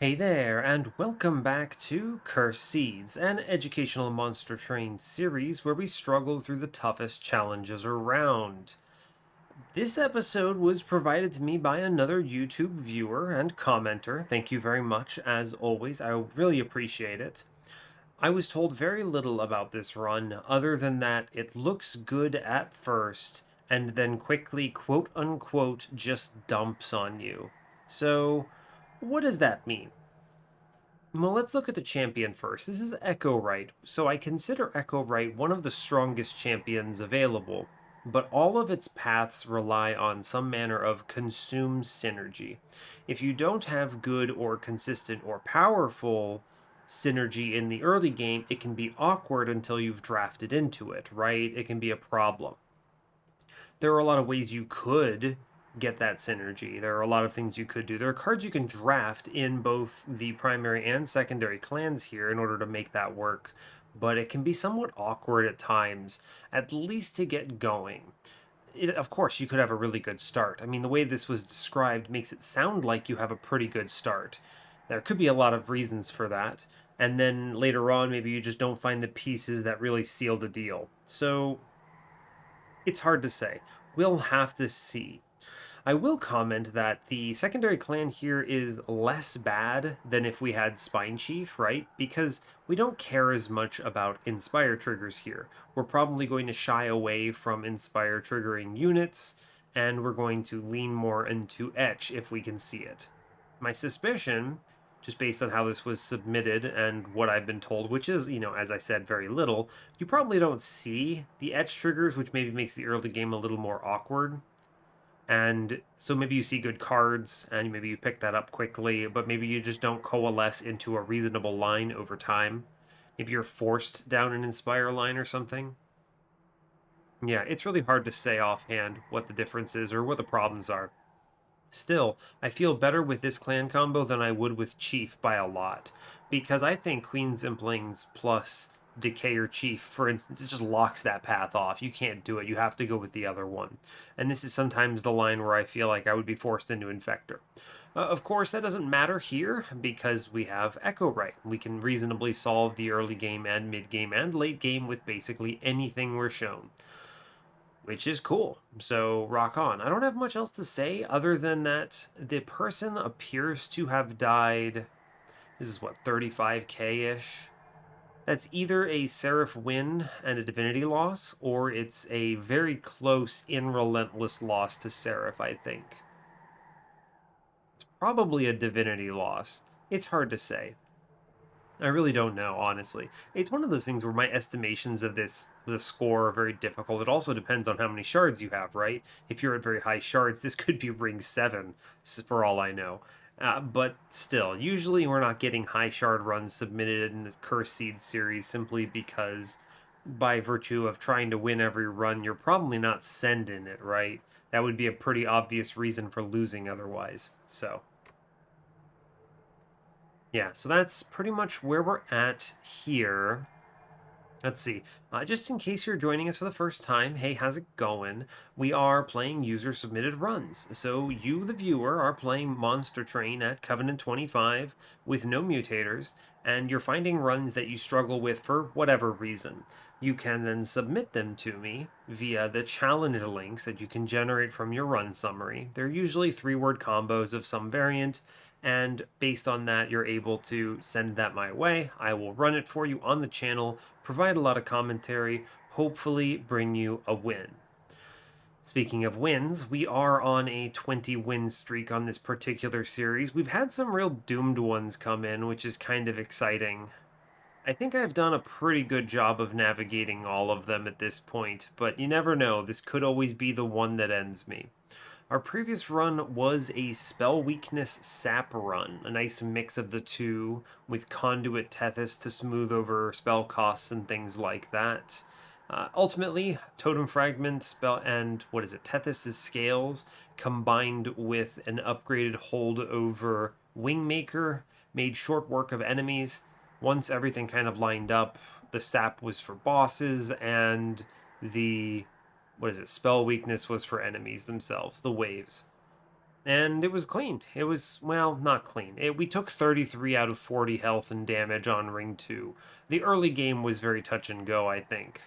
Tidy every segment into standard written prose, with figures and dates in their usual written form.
Hey there, and welcome back to Curse Seeds, an educational monster train series where we struggle through the toughest challenges around. This episode was provided to me by another YouTube viewer and commenter. Thank you very much, as always. I really appreciate it. I was told very little about this run, other than that it looks good at first, and then quickly, quote unquote, just dumps on you. So, what does that mean? Well, let's look at the champion first. This is Echo Right. So I consider Echo Right one of the strongest champions available, but all of its paths rely on some manner of consume synergy. If you don't have good or consistent or powerful synergy in the early game, it can be awkward until you've drafted into it, right? It can be a problem. There are a lot of ways you could get that synergy. There are a lot of things you could do. There are cards you can draft in both the primary and secondary clans here in order to make that work, but it can be somewhat awkward at times, at least to get going. Of course, you could have a really good start. I mean, the way this was described makes it sound like you have a pretty good start. There could be a lot of reasons for that, and then later on, maybe you just don't find the pieces that really seal the deal. So, it's hard to say. We'll have to see. I will comment that the secondary clan here is less bad than if we had Spine Chief, right? Because we don't care as much about Inspire triggers here. We're probably going to shy away from Inspire triggering units, and we're going to lean more into Etch if we can see it. My suspicion, just based on how this was submitted and what I've been told, which is, as I said, very little, you probably don't see the Etch triggers, which maybe makes the early game a little more awkward. And so maybe you see good cards and maybe you pick that up quickly, but maybe you just don't coalesce into a reasonable line over time. Maybe you're forced down an Inspire line or something. Yeah, it's really hard to say offhand what the difference is or what the problems are. Still, I feel better with this clan combo than I would with Chief by a lot, because I think Queen's Implings plus Decayer Chief, for instance, it just locks that path off. You can't do it. You have to go with the other one. And this is sometimes the line where I feel like I would be forced into Infector. Of course, that doesn't matter here because we have Echo Right. We can reasonably solve the early game and mid game and late game with basically anything we're shown, which is cool. So rock on. I don't have much else to say other than that the person appears to have died. This is what, 35k ish? That's either a Seraph win and a Divinity loss, or it's a very close in Relentless loss to Seraph, I think. It's probably a Divinity loss. It's hard to say. I really don't know, honestly. It's one of those things where my estimations of the score are very difficult. It also depends on how many shards you have, right? If you're at very high shards, this could be ring 7, for all I know. But still, usually we're not getting high shard runs submitted in the Curse Seed series simply because, by virtue of trying to win every run, you're probably not sending it, right? That would be a pretty obvious reason for losing otherwise. So. Yeah, so that's pretty much where we're at here. Let's see. Just in case you're joining us for the first time, hey, how's it going? We are playing user submitted runs. So you, the viewer, are playing Monster Train at Covenant 25 with no mutators, and you're finding runs that you struggle with for whatever reason. You can then submit them to me via the challenge links that you can generate from your run summary. They're usually 3-word combos of some variant, and based on that, you're able to send that my way. I will run it for you on the channel, provide a lot of commentary, hopefully bring you a win. Speaking of wins, we are on a 20 win streak on this particular series. We've had some real doomed ones come in, which is kind of exciting. I think I've done a pretty good job of navigating all of them at this point, but you never know, this could always be the one that ends me. Our previous run was a spell weakness sap run, a nice mix of the two, with conduit Tethys to smooth over spell costs and things like that. Ultimately, Totem Fragment spell and what is it, Tethys' scales combined with an upgraded hold over Wingmaker made short work of enemies. Once everything kind of lined up, the sap was for bosses and the what is it? Spell weakness was for enemies themselves, the waves. And it was clean. It was, well, not clean. We took 33 out of 40 health and damage on Ring 2. The early game was very touch and go, I think.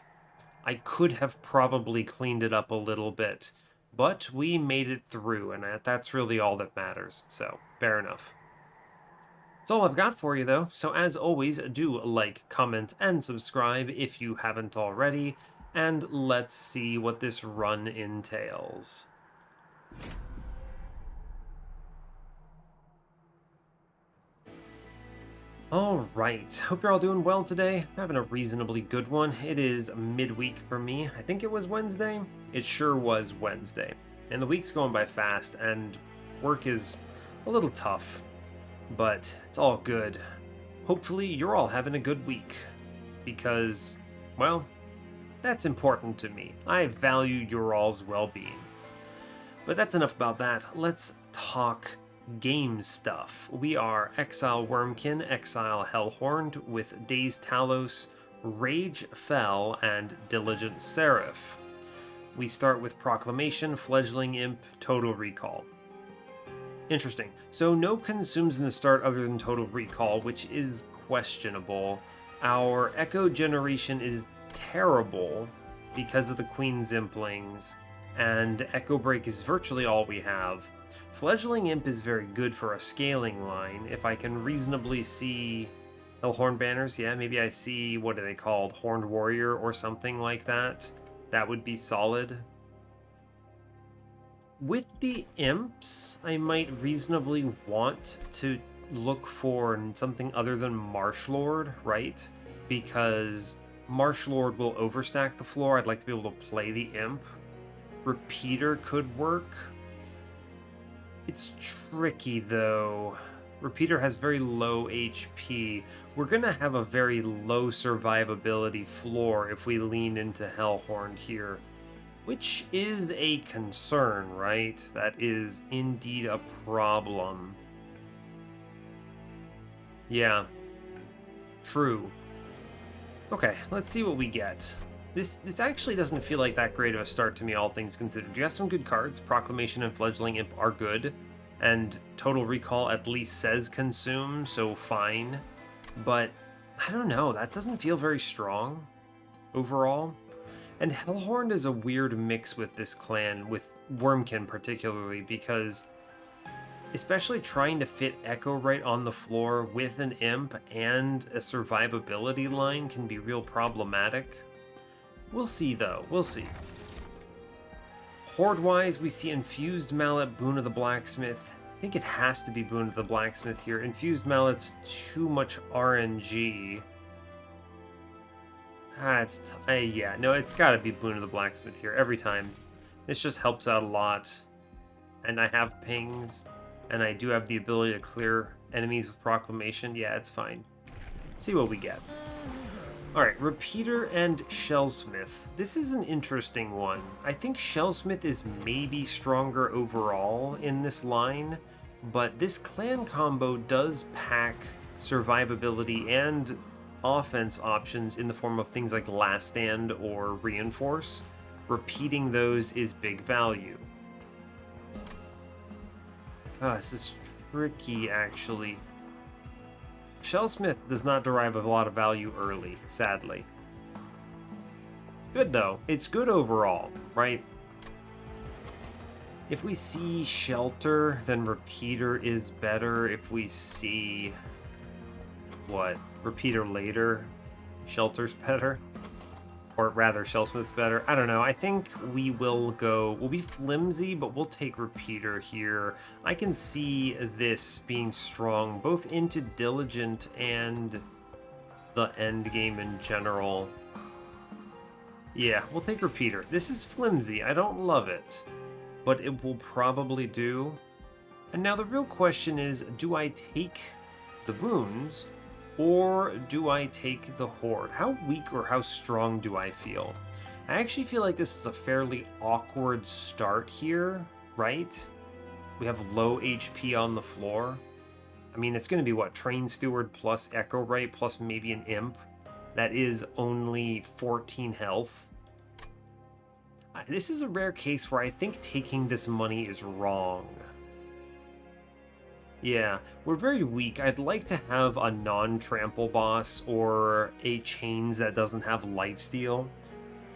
I could have probably cleaned it up a little bit, but we made it through, and that's really all that matters. So, fair enough. That's all I've got for you, though. So, as always, do like, comment, and subscribe if you haven't already, and let's see what this run entails. All right, hope you're all doing well today. I'm having a reasonably good one. It is midweek for me. I think it was Wednesday. It sure was Wednesday. And the week's going by fast, and work is a little tough, but it's all good. Hopefully, you're all having a good week because, well, that's important to me. I value your all's well being. But that's enough about that. Let's talk game stuff. We are Exile Wurmkin, Exile Hellhorned with Dazed Talos, Rage Fell, and Diligent Seraph. We start with Proclamation, Fledgling Imp, Total Recall. Interesting. So no consumes in the start other than Total Recall, which is questionable. Our Echo Generation is terrible because of the Queen's Implings, and Echo Break is virtually all we have. Fledgling Imp is very good for a scaling line. If I can reasonably see Hellhorn banners, yeah, maybe I see, what are they called, Horned Warrior or something like that. That would be solid. With the Imps, I might reasonably want to look for something other than Marshlord, right? Because Marshlord will overstack the floor. I'd like to be able to play the Imp. Repeater could work. It's tricky, though. Repeater has very low HP. We're going to have a very low survivability floor if we lean into Hellhorned here, which is a concern, right? That is indeed a problem. Yeah, true. Okay, let's see what we get. This actually doesn't feel like that great of a start to me, all things considered. You have some good cards. Proclamation and Fledgling Imp are good, and Total Recall at least says consume, so fine. But, I don't know, that doesn't feel very strong overall. And Hellhorned is a weird mix with this clan, with Wurmkin particularly, because especially trying to fit Echo right on the floor with an Imp and a survivability line can be real problematic. We'll see, though. We'll see. Horde-wise, we see Infused Mallet, Boon of the Blacksmith. I think it has to be Boon of the Blacksmith here. Infused Mallet's too much RNG. Yeah, no, it's gotta be Boon of the Blacksmith here every time. This just helps out a lot. And I have pings, and I do have the ability to clear enemies with Proclamation. Yeah, it's fine. Let's see what we get. Alright, Repeater and Shellsmith. This is an interesting one. I think Shellsmith is maybe stronger overall in this line, but this clan combo does pack survivability and offense options in the form of things like Last Stand or Reinforce. Repeating those is big value. This is tricky, actually. Shellsmith does not derive a lot of value early, sadly. Good, though. It's good overall, right? If we see Shelter, then Repeater is better. If we see... what? Repeater later, Shelter's better? Or rather, Shellsmith's better. I don't know. I think we'll be flimsy, but we'll take Repeater here. I can see this being strong, both into Diligent and the end game in general. Yeah, we'll take Repeater. This is flimsy. I don't love it, but it will probably do. And now the real question is, do I take the boons, or do I take the Horde? How weak or how strong do I feel? I actually feel like this is a fairly awkward start here, right? We have low HP on the floor. I mean, it's going to be, what, Train Steward plus Echo Right plus maybe an Imp. That is only 14 health. This is a rare case where I think taking this money is wrong. Yeah, we're very weak. I'd like to have a non-trample boss or a chains that doesn't have lifesteal.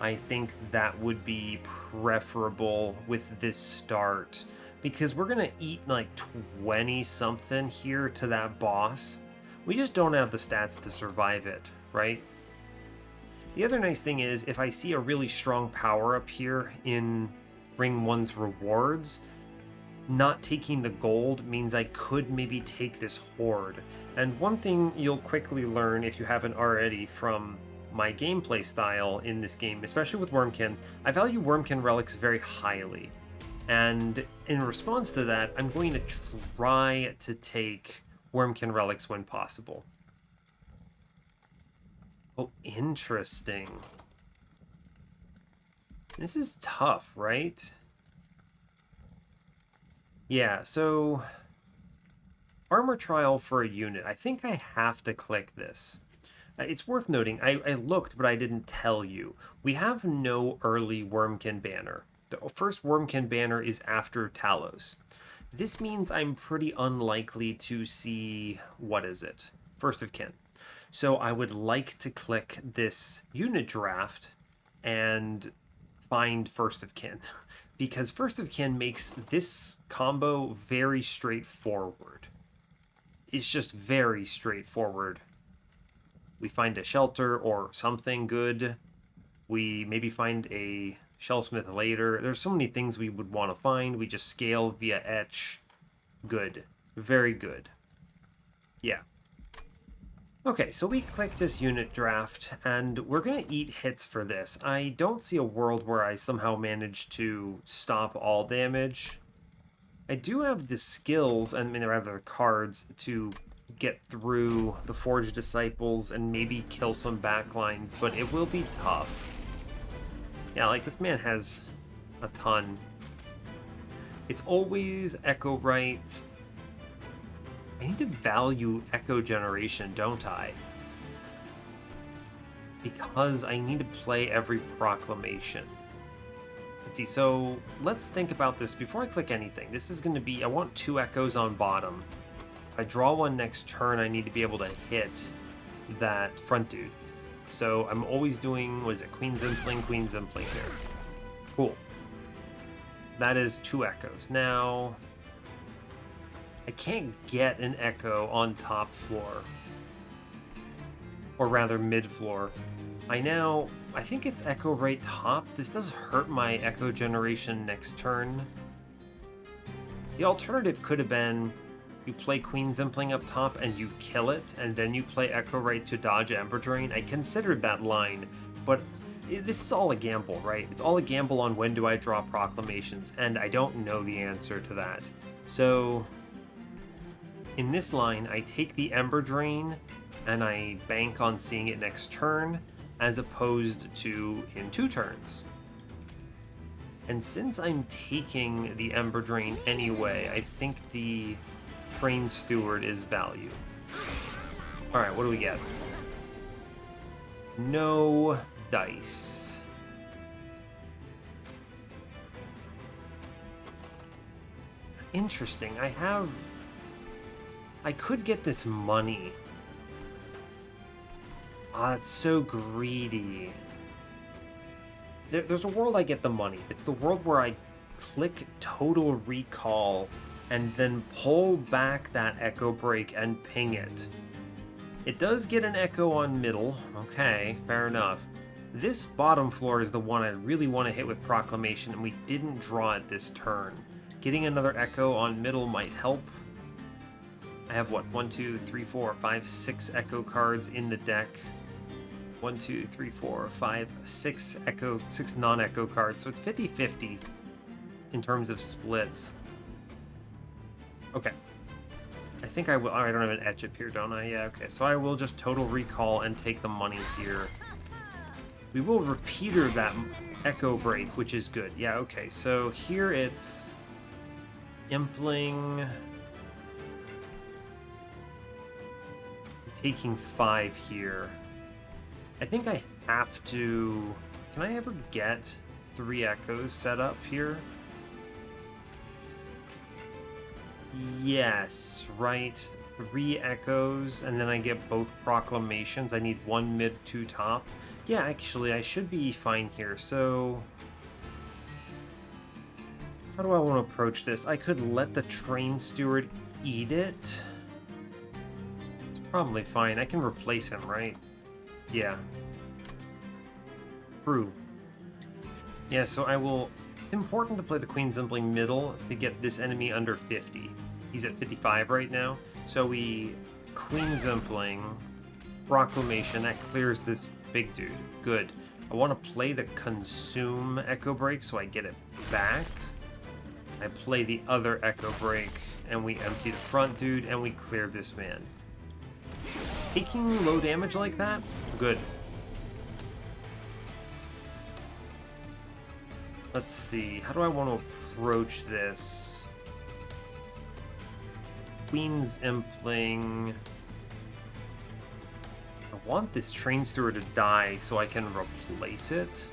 I think that would be preferable with this start because we're gonna eat like 20 something here to that boss. We just don't have the stats to survive it, right? The other nice thing is if I see a really strong power up here in Ring 1's rewards, not taking the gold means I could maybe take this horde. And one thing you'll quickly learn if you haven't already from my gameplay style in this game, especially with Wurmkin, I value Wurmkin relics very highly. And in response to that, I'm going to try to take Wurmkin relics when possible. Oh, interesting. This is tough, right? Yeah, so armor trial for a unit. I think I have to click this. It's worth noting, I looked, but I didn't tell you. We have no early Wurmkin banner. The first Wurmkin banner is after Talos. This means I'm pretty unlikely to see, what is it? First of Kin. So I would like to click this unit draft and find First of Kin. Because First of Kin makes this combo very straightforward. It's just very straightforward. We find a shelter or something good. We maybe find a shellsmith later. There's so many things we would want to find. We just scale via etch. Good. Very good. Yeah. Okay, so we click this unit draft, and we're going to eat hits for this. I don't see a world where I somehow manage to stop all damage. I do have the skills, and rather the cards, to get through the Forged Disciples and maybe kill some backlines, but it will be tough. Yeah, like, this man has a ton. It's always Echo Right. I need to value Echo Generation, don't I? Because I need to play every proclamation. Let's see, so let's think about this before I click anything. This is going to be, I want 2 Echoes on bottom. If I draw one next turn, I need to be able to hit that front dude. So I'm always doing, what is it, Queen Zimpling here. Cool. That is 2 Echoes. Now, I can't get an Echo on top floor. Or rather, mid floor. I think it's Echo right top. This does hurt my Echo generation next turn. The alternative could have been you play Queen Zimpling up top and you kill it, and then you play Echo right to dodge Ember Drain. I considered that line, but this is all a gamble, right? It's all a gamble on when do I draw proclamations, and I don't know the answer to that. So in this line, I take the Ember Drain and I bank on seeing it next turn, as opposed to in 2 turns. And since I'm taking the Ember Drain anyway, I think the Train Steward is value. Alright, what do we get? No dice. Interesting. I could get this money. Ah, that's so greedy. There's a world I get the money. It's the world where I click Total Recall and then pull back that Echo Break and ping it. It does get an Echo on middle. Okay, fair enough. This bottom floor is the one I really want to hit with Proclamation, and we didn't draw it this turn. Getting another Echo on middle might help. I have what, 1, 2, 3, 4, 5, 6 Echo cards in the deck. 1, 2, 3, 4, 5, 6 non-Echo cards, so it's 50-50 in terms of splits. Okay. I think I will. Oh, I don't have an etch up here, don't I? Yeah, okay. So I will just Total Recall and take the money here. We will repeater that Echo Break, which is good. Yeah, okay. So here it's Impling. Taking 5 here. I think I have to... Can I ever get 3 Echoes set up here? Yes, right. 3 echoes, and then I get both proclamations. I need 1 mid, 2 top. Yeah, actually, I should be fine here. So, how do I want to approach this? I could let the train steward eat it. It's probably fine. I can replace him, right? Yeah. True. Yeah, so I will... It's important to play the Queen's Impling middle to get this enemy under 50. He's at 55 right now. So we Queen's Impling, Proclamation, that clears this big dude. Good. I want to play the Consume Echo Break so I get it back. I play the other Echo Break, and we empty the front dude, and we clear this man. Taking low damage like that? Good. Let's see. How do I want to approach this? Queen's Impling. I want this train steward to die so I can replace it.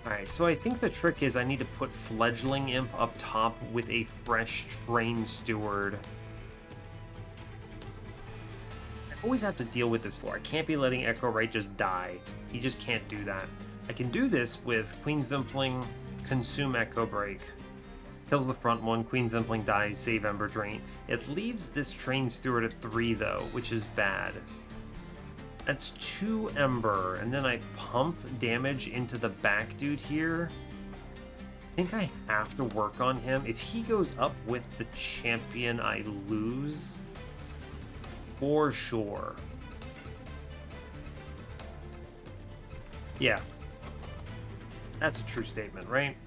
Alright, so I think the trick is I need to put Fledgling Imp up top with a fresh train steward. I always have to deal with this floor. I can't be letting Echo Right just die. He just can't do that. I can do this with Queen's Impling, Consume Echo Break. Kills the front one, Queen's Impling dies, save Ember Drain. It leaves this train steward at 3 though, which is bad. That's 2 Ember, and then I pump damage into the back dude here. I think I have to work on him. If he goes up with the champion, I lose. For sure. Yeah. That's a true statement, right?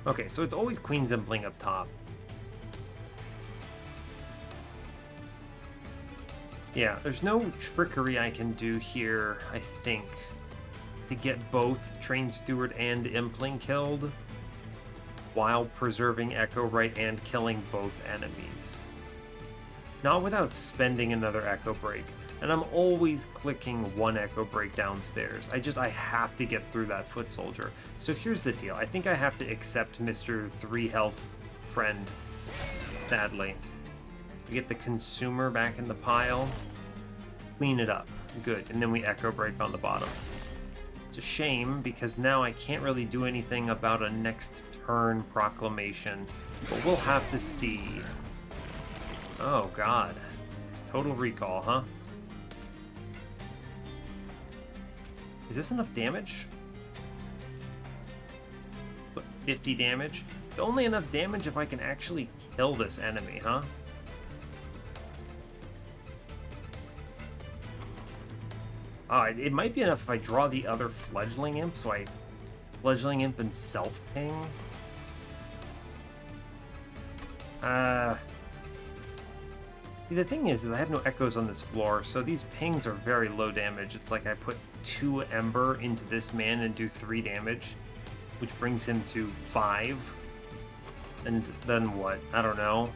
Okay, so it's always Queen's Impling up top. Yeah, there's no trickery I can do here, I think, to get both Train Steward and Impling killed while preserving Echo Right and killing both enemies. Not without spending another Echo Break. And I'm always clicking 1 Echo Break downstairs. I have to get through that Foot Soldier. So here's the deal. I think I have to accept Mr. 3 health friend, sadly. We get the Consumer back in the pile. Clean it up. Good. And then we Echo Break on the bottom. It's a shame because now I can't really do anything about a next turn proclamation. But we'll have to see. Oh god. Total Recall, huh? Is this enough damage? 50 damage? It's only enough damage if I can actually kill this enemy, huh? It might be enough if I draw the other Fledgling Imp, so I Fledgling Imp and self-ping. See, the thing is I have no echoes on this floor, so these pings are very low damage. It's like I put 2 Ember into this man and do 3 damage, which brings him to 5. And then what? I don't know.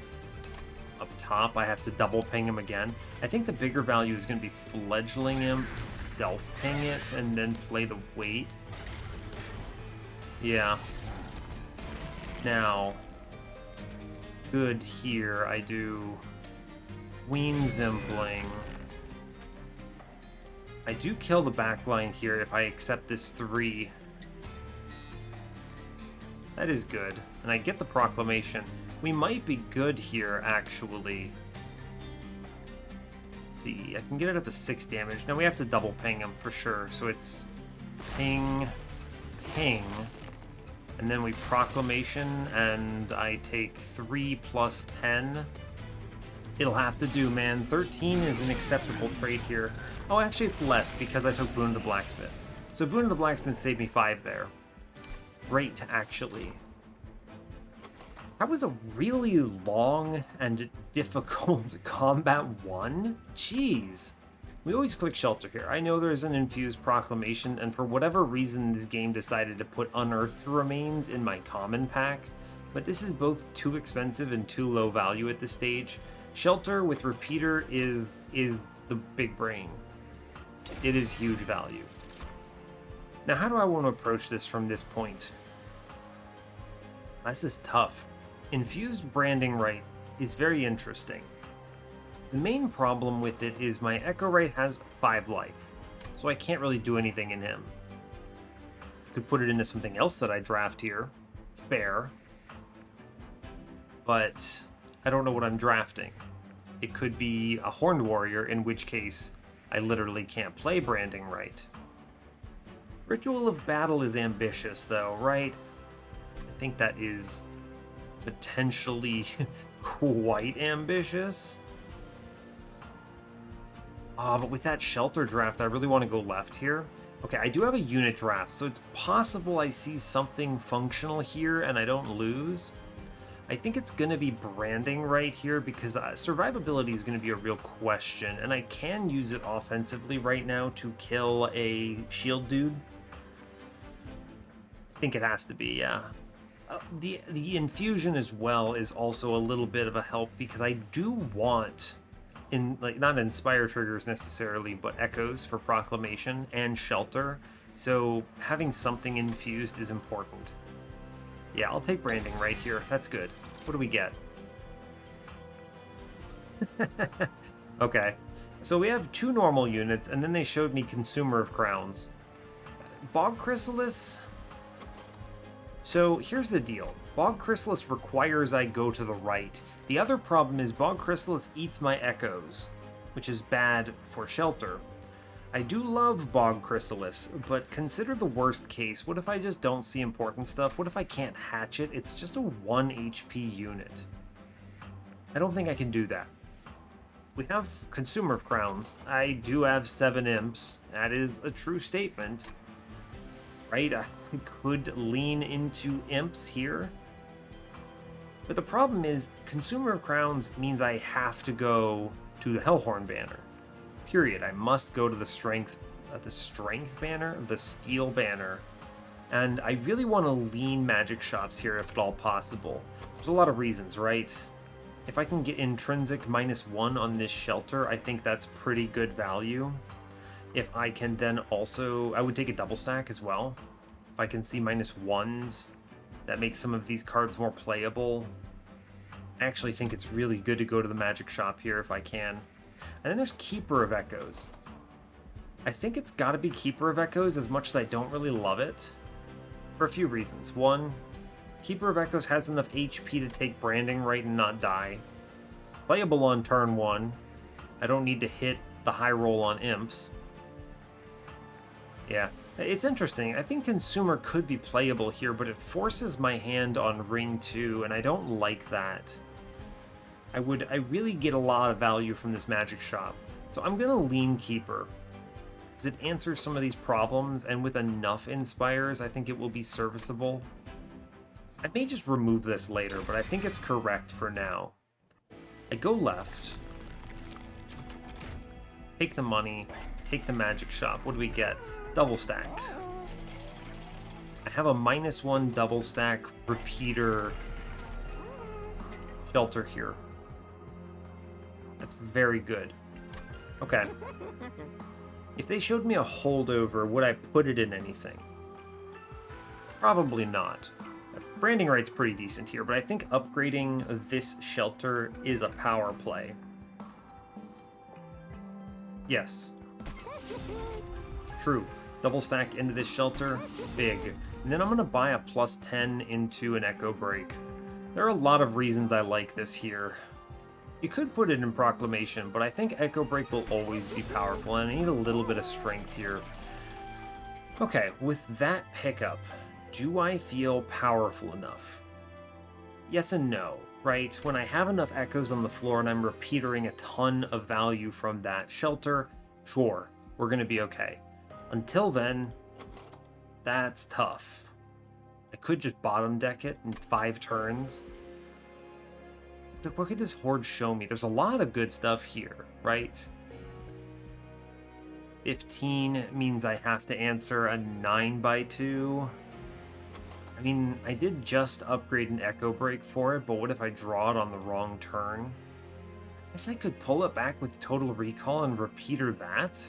Up top, I have to double ping him again. I think the bigger value is going to be Fledgling Imp, self-ping it, and then play the weight. Yeah. Now, good here, I do Queen's Impling. I do kill the backline here if I accept this 3. That is good. And I get the Proclamation. We might be good here, actually. Let's see, I can get it up to 6 damage. Now we have to double ping him for sure. So it's ping, ping, and then we Proclamation, and I take 3 plus 10. It'll have to do, man. 13 is an acceptable trade here. Oh, actually it's less because I took Boon of the Blacksmith. So Boon of the Blacksmith saved me 5 there. Great, actually. That was a really long and difficult combat 1. Jeez. We always click Shelter here. I know there's an infused Proclamation, and for whatever reason this game decided to put Unearthed Remains in my common pack, but this is both too expensive and too low value at this stage. Shelter with Repeater is the big brain. It is huge value. Now, how do I want to approach this from this point? This is tough. Infused branding right is very interesting. The main problem with it is my Echo Right has 5 life, so I can't really do anything in him. Could put it into something else that I draft here. Fair. But I don't know what I'm drafting. It could be a Horned Warrior, in which case I literally can't play branding right. Ritual of Battle is ambitious, though, right? I think that is potentially quite ambitious. But with that shelter draft, I really want to go left here. Okay, I do have a unit draft, so it's possible I see something functional here and I don't lose. I think it's going to be branding right here because survivability is going to be a real question, and I can use it offensively right now to kill a shield dude. I think it has to be, yeah. The infusion as well is also a little bit of a help because I do want, not inspire triggers necessarily, but echoes for proclamation and shelter. So having something infused is important. Yeah, I'll take branding right here. That's good. What do we get? Okay, so we have 2 normal units, and then they showed me Consumer of Crowns. Bog Chrysalis. So here's the deal. Bog Chrysalis requires I go to the right. The other problem is Bog Chrysalis eats my echoes, which is bad for shelter. I do love Bog Chrysalis, but consider the worst case. What if I just don't see important stuff? What if I can't hatch it? It's just a 1 HP unit. I don't think I can do that. We have Consumer of Crowns. I do have 7 imps. That is a true statement. Right? I could lean into imps here. But the problem is, Consumer of Crowns means I have to go to the Hellhorned banner. Period. I must go to the strength banner, the steel banner. And I really want to lean magic shops here if at all possible. There's a lot of reasons, right? If I can get intrinsic -1 on this shelter, I think that's pretty good value. If I can then also, I would take a double stack as well. If I can see -1s, that makes some of these cards more playable. I actually think it's really good to go to the magic shop here if I can. And then there's Keeper of Echoes. I think it's got to be Keeper of Echoes as much as I don't really love it. For a few reasons. One, Keeper of Echoes has enough HP to take branding right and not die. It's playable on turn 1. I don't need to hit the high roll on imps. Yeah, it's interesting. I think Consumer could be playable here, but it forces my hand on ring 2, and I don't like that. I really get a lot of value from this magic shop. So I'm gonna lean Keeper, because it answers some of these problems, and with enough Inspires, I think it will be serviceable. I may just remove this later, but I think it's correct for now. I go left. Take the money. Take the magic shop. What do we get? Double stack. I have a -1 double stack repeater shelter here. That's very good. Okay. If they showed me a holdover, would I put it in anything? Probably not. Branding right's pretty decent here, but I think upgrading this shelter is a power play. Yes. True. Double stack into this shelter, big. And then I'm going to buy a +10 into an Echo Break. There are a lot of reasons I like this here. You could put it in Proclamation, but I think Echo Break will always be powerful, and I need a little bit of strength here. Okay, with that pickup, do I feel powerful enough? Yes and no, right? When I have enough echoes on the floor and I'm repeatering a ton of value from that shelter, sure, we're going to be okay. Until then, that's tough. I could just bottom deck it in 5 turns. But what could this horde show me? There's a lot of good stuff here, right? 15 means I have to answer a 9x2. I mean, I did just upgrade an Echo Break for it, but what if I draw it on the wrong turn? I guess I could pull it back with Total Recall and repeater that.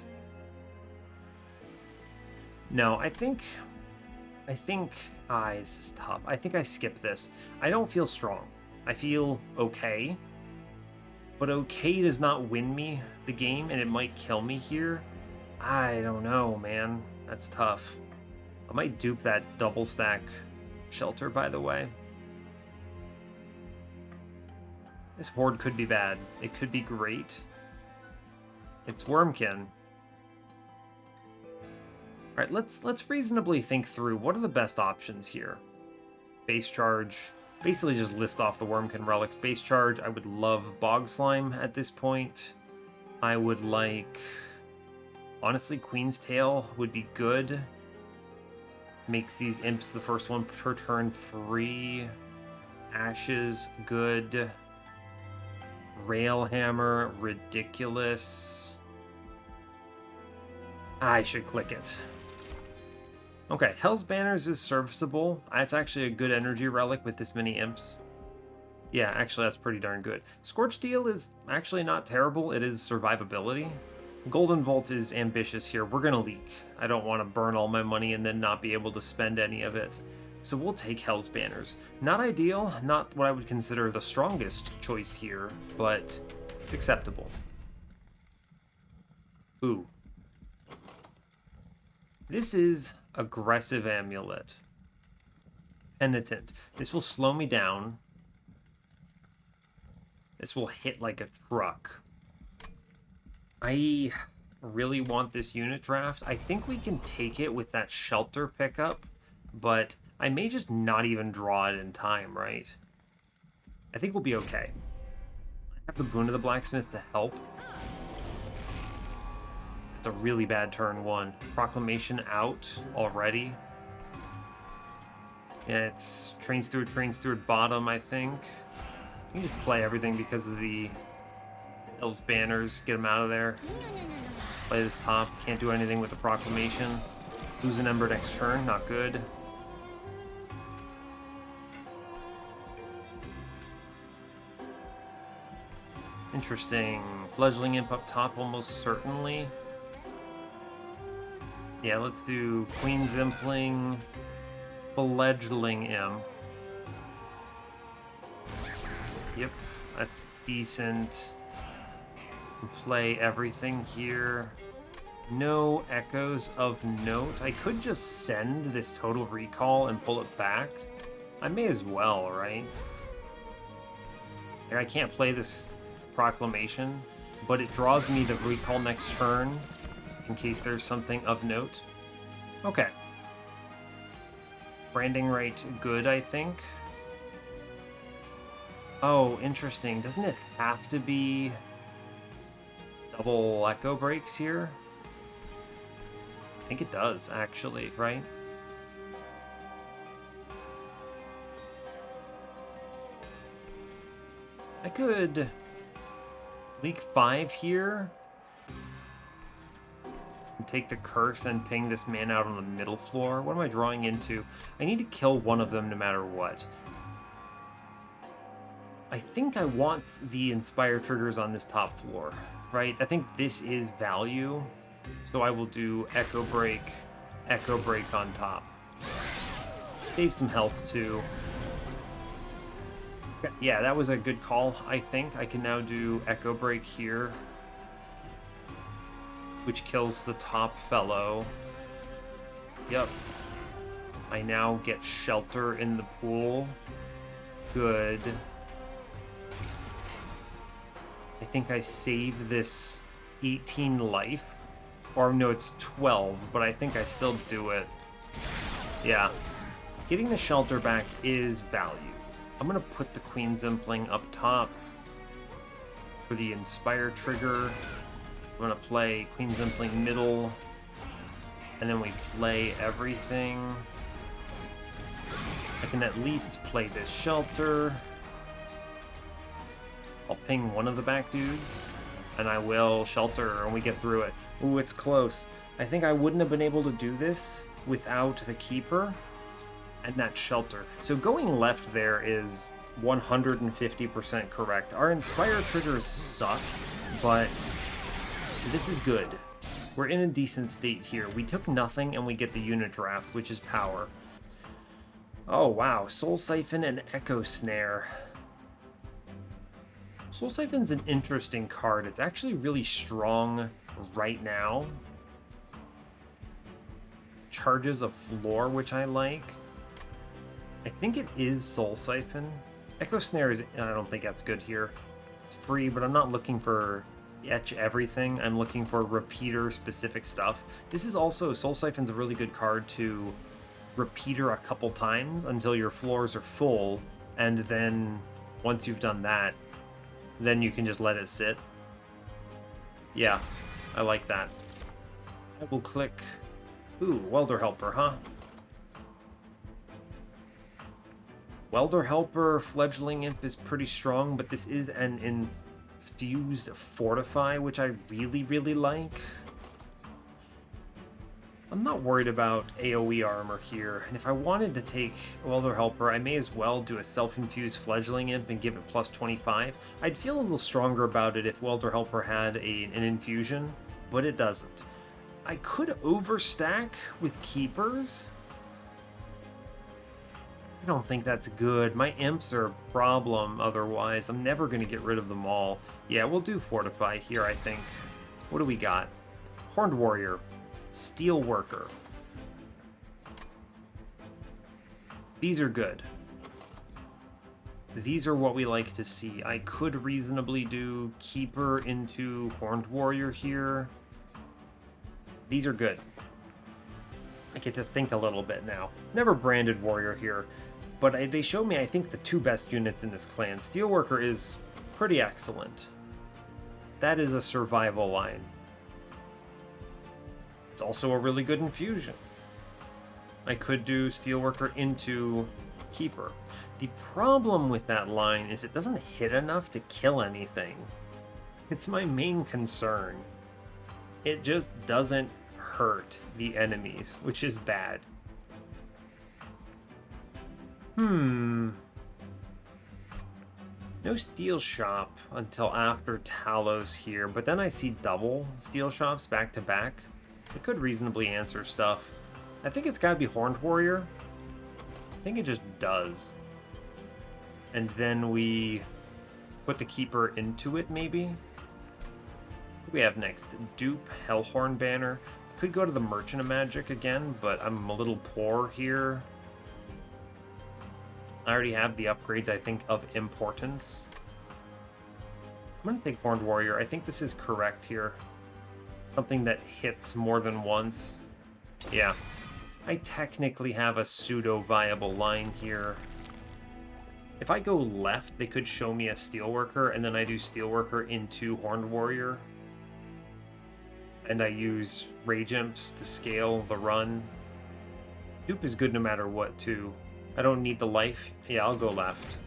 No, I think I think... this is tough. I think I skip this. I don't feel strong. I feel okay. But okay does not win me the game, and it might kill me here. I don't know, man. That's tough. I might dupe that double stack shelter, by the way. This horde could be bad. It could be great. It's Wurmkin. Alright, let's reasonably think through what are the best options here. Base charge. Basically just list off the Wurmkin relics. Base charge, I would love Bog Slime at this point. I would like... Honestly, Queen's Tail would be good. Makes these imps the first one per turn free. Ashes, good. Railhammer, ridiculous. I should click it. Okay, Hell's Banners is serviceable. That's actually a good energy relic with this many imps. Yeah, actually that's pretty darn good. Scorch Steel is actually not terrible. It is survivability. Golden Vault is ambitious here. We're gonna leak. I don't want to burn all my money and then not be able to spend any of it. So we'll take Hell's Banners. Not ideal, not what I would consider the strongest choice here, but it's acceptable. Ooh. This is Aggressive Amulet. Penitent. This will slow me down. This will hit like a truck. I really want this unit draft. I think we can take it with that shelter pickup, but I may just not even draw it in time, right? I think we'll be okay. I have the Boon of the Blacksmith to help. It's a really bad turn one. Proclamation out already. Yeah, it's Train Steward bottom, I think. You can just play everything because of the Hell's Banners. Get them out of there. Play this top. Can't do anything with the Proclamation. Lose an Ember next turn. Not good. Interesting. Fledgling Imp up top, almost certainly. Yeah, let's do Queen's Impling, Fledgling Imp. Yep, that's decent. Play everything here. No echoes of note. I could just send this Total Recall and pull it back. I may as well, right? Like, I can't play this Proclamation, but it draws me the Recall next turn in case there's something of note. Okay. Branding right, good, I think. Oh, interesting. Doesn't it have to be double Echo Breaks here? I think it does, actually, right? I could leak 5 here. And take the curse and ping this man out on the middle floor. What am I drawing into? I need to kill one of them no matter what. I think I want the Inspire triggers on this top floor, right? I think this is value. So I will do Echo Break on top. Save some health too. Yeah, that was a good call, I think. I can now do Echo Break here, which kills the top fellow. Yep. I now get Shelter in the pool. Good. I think I save this 18 life. Or no, it's 12, but I think I still do it. Yeah. Getting the Shelter back is value. I'm going to put the Queen's Impling up top for the Inspire trigger. I'm going to play Queen's Impling middle, and then we play everything. I can at least play this Shelter. I'll ping one of the back dudes, and I will Shelter, and we get through it. Ooh, it's close. I think I wouldn't have been able to do this without the Keeper and that Shelter. So going left there is 150% correct. Our Inspire triggers suck, but this is good. We're in a decent state here. We took nothing and we get the unit draft, which is power. Oh wow, Soul Siphon and Echo Snare. Soul Siphon's an interesting card. It's actually really strong right now. Charges a floor, which I like. I think it is Soul Siphon. Echo Snare is... I don't think that's good here. It's free, but I'm not looking for etch everything. I'm looking for repeater-specific stuff. This is also... Soul Siphon's a really good card to repeater a couple times until your floors are full, and then once you've done that, then you can just let it sit. Yeah, I like that. I will click... Ooh, Welder Helper, huh? Welder Helper, Fledgling Imp is pretty strong, but this is an infused Fortify, which I really, really like. I'm not worried about AoE armor here, and if I wanted to take Welder Helper, I may as well do a self-infused Fledgling Imp and give it plus 25. I'd feel a little stronger about it if Welder Helper had an infusion, but it doesn't. I could overstack with Keepers. I don't think that's good. My imps are a problem otherwise. I'm never going to get rid of them all. Yeah, we'll do Fortify here, I think. What do we got? Horned Warrior. Steel Worker. These are good. These are what we like to see. I could reasonably do Keeper into Horned Warrior here. These are good. I get to think a little bit now. Never branded Warrior here, but they show me, I think, the two best units in this clan. Steelworker is pretty excellent. That is a survival line. It's also a really good infusion. I could do Steelworker into Keeper. The problem with that line is it doesn't hit enough to kill anything. It's my main concern. It just doesn't hurt the enemies, which is bad. No steel shop until after Talos here, but then I see double steel shops back to back. It could reasonably answer stuff. I think it's gotta be Horned Warrior. I think it just does. And then we put the Keeper into it, maybe? What do we have next? Dupe, Hellhorned banner. Could go to the Merchant of Magic again, but I'm a little poor here. I already have the upgrades, I think, of importance. I'm going to take Horned Warrior. I think this is correct here. Something that hits more than once. Yeah. I technically have a pseudo-viable line here. If I go left, they could show me a Steelworker, and then I do Steelworker into Horned Warrior. And I use Rage Imps to scale the run. Dupe is good no matter what, too. I don't need the life. Yeah, I'll go left.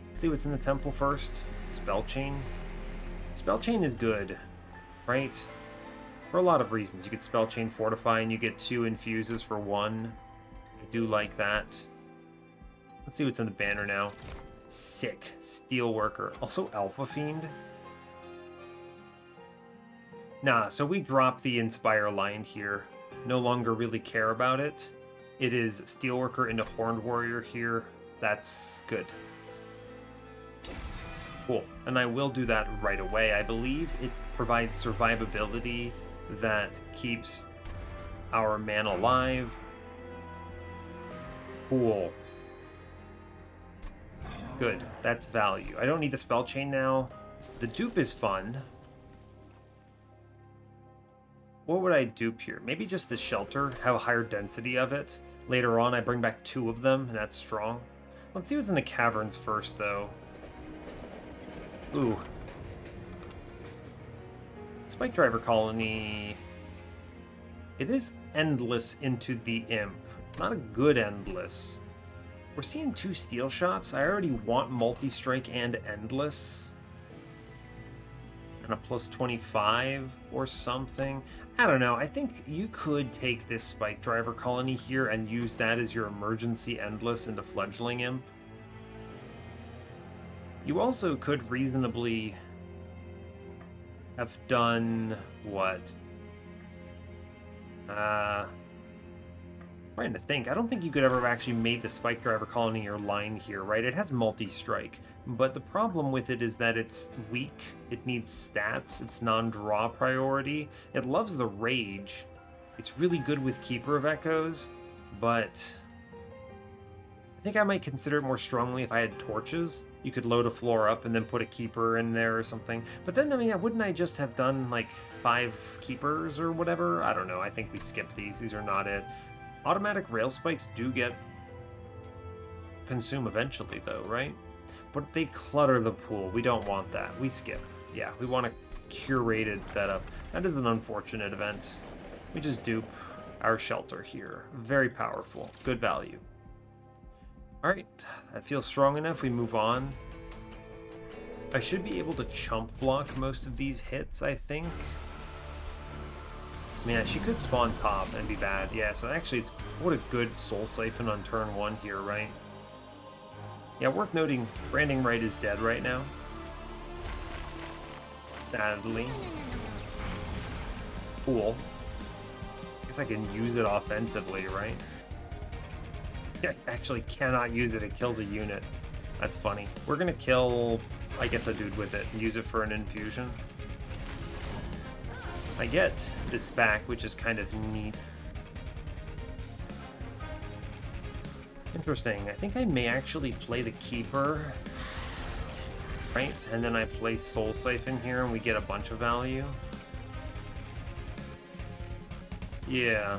Let's see what's in the temple first. Spell Chain. Spell Chain is good, right? For a lot of reasons. You get Spell Chain Fortify and you get 2 infuses for 1. I do like that. Let's see what's in the banner now. Sick. Steelworker. Also Alpha Fiend. Nah, so we drop the Inspire line here. No longer really care about it. It is Steelworker into Horned Warrior here. That's good. Cool. And I will do that right away. I believe it provides survivability that keeps our man alive. Cool. Good. That's value. I don't need the Spell Chain now. The dupe is fun. What would I dupe here? Maybe just the Shelter, have a higher density of it. Later on, I bring back 2 of them, and that's strong. Let's see what's in the caverns first, though. Ooh. Spike Driver Colony. It is endless into the Imp. It's not a good endless. We're seeing 2 steel shops. I already want multi-strike and endless. And a plus 25 or something. I don't know. I think you could take this Spike Driver Colony here and use that as your emergency endless into Fledgling Imp. You also could reasonably have done what? Trying to think. I don't think you could ever have actually made the Spike Driver colony your line here, right? It has multi-strike, but the problem with it is that it's weak. It needs stats. It's non-draw priority. It loves the Rage. It's really good with Keeper of Echoes, but I think I might consider it more strongly if I had torches. You could load a floor up and then put a Keeper in there or something. But then, I mean, wouldn't I just have done like 5 Keepers or whatever? I don't know. I think we skipped these. These are not it. Automatic rail spikes do get consume eventually, though, right? But they clutter the pool. We don't want that. We skip. Yeah, we want a curated setup. That is an unfortunate event. We just dupe our shelter here. Very powerful. Good value. Alright, that feels strong enough. We move on. I should be able to chump block most of these hits, I think. Man, she could spawn top and be bad. Yeah, so actually, it's what a good Soul Siphon on turn 1 here, right? Yeah, worth noting, Branding Right is dead right now. Sadly. Cool. I guess I can use it offensively, right? Yeah, I actually cannot use it. It kills a unit. That's funny. We're gonna kill, I guess, a dude with it and use it for an infusion. I get this back, which is kind of neat. Interesting. I think I may actually play the Keeper. Right? And then I play Soul Siphon here and we get a bunch of value. Yeah.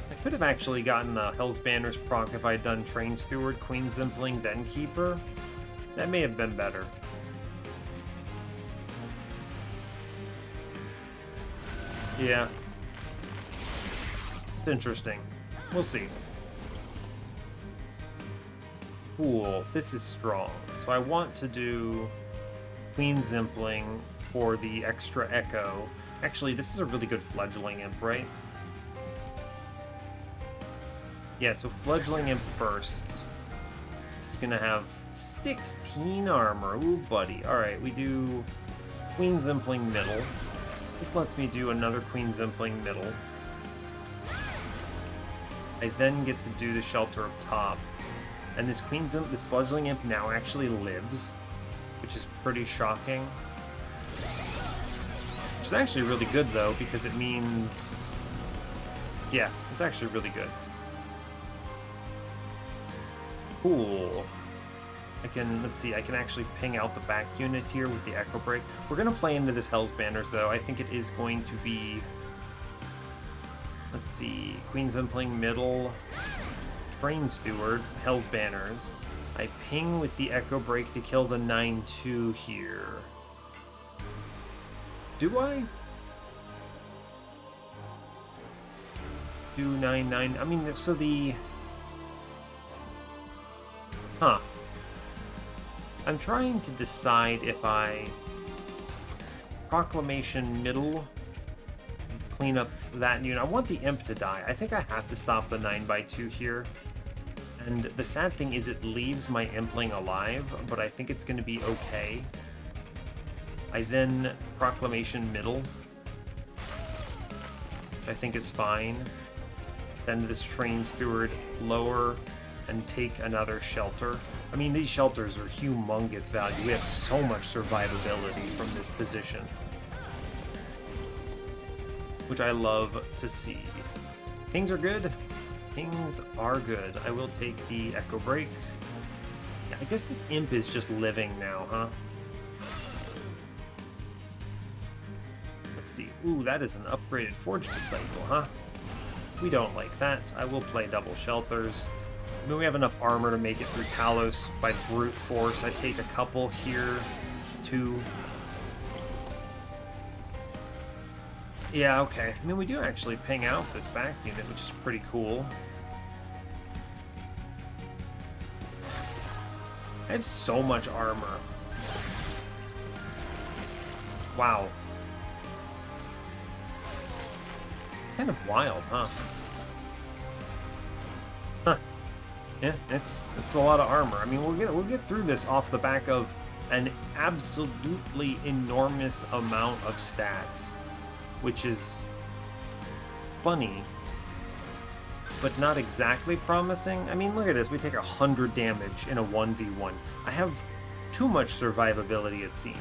I could have actually gotten a Hell's Banners proc if I had done Train Steward, Queen Zimpling, then Keeper. That may have been better. Yeah. It's interesting. We'll see. Cool. This is strong. So I want to do Queen Zimpling for the extra echo. Actually, this is a really good Fledgling Imp, right? Yeah, so Fledgling Imp first. It's gonna have 16 armor. Ooh, buddy. Alright, we do Queen Zimpling middle. This lets me do another Queen Zimpling middle. I then get to do the shelter up top. And this this Fledgling Imp now actually lives, which is pretty shocking. Which is actually really good though, because it means... Yeah, it's actually really good. Cool. I can, let's see, I can actually ping out the back unit here with the Echo Break. We're going to play into this Hell's Banners, though. I think it is going to be, let's see, Queen Zimpling middle, Train Steward, Hell's Banners. I ping with the Echo Break to kill the 9-2 here. Do I? Do 9-9, I mean, so the... Huh. I'm trying to decide if I Proclamation middle, clean up that unit. I want the Imp to die. I think I have to stop the 9x2 here. And the sad thing is it leaves my Impling alive, but I think it's going to be okay. I then Proclamation middle, which I think is fine. Send this Train Steward lower and take another shelter. I mean, these shelters are humongous value. We have so much survivability from this position, which I love to see. Pings are good. Pings are good. I will take the Echo Break. Yeah, I guess this Imp is just living now, huh? Let's see. Ooh, that is an upgraded Forge Disciple, huh? We don't like that. I will play double shelters. I mean, we have enough armor to make it through Talos by brute force. I take a couple here, 2. Yeah, okay. I mean, we do actually ping out this back unit, which is pretty cool. I have so much armor. Wow. Kind of wild, huh? Huh. Yeah, it's a lot of armor. I mean, we'll get through this off the back of an absolutely enormous amount of stats, which is funny but not exactly promising. I mean, look at this. We take 100 damage in a 1v1. I have too much survivability, it seems.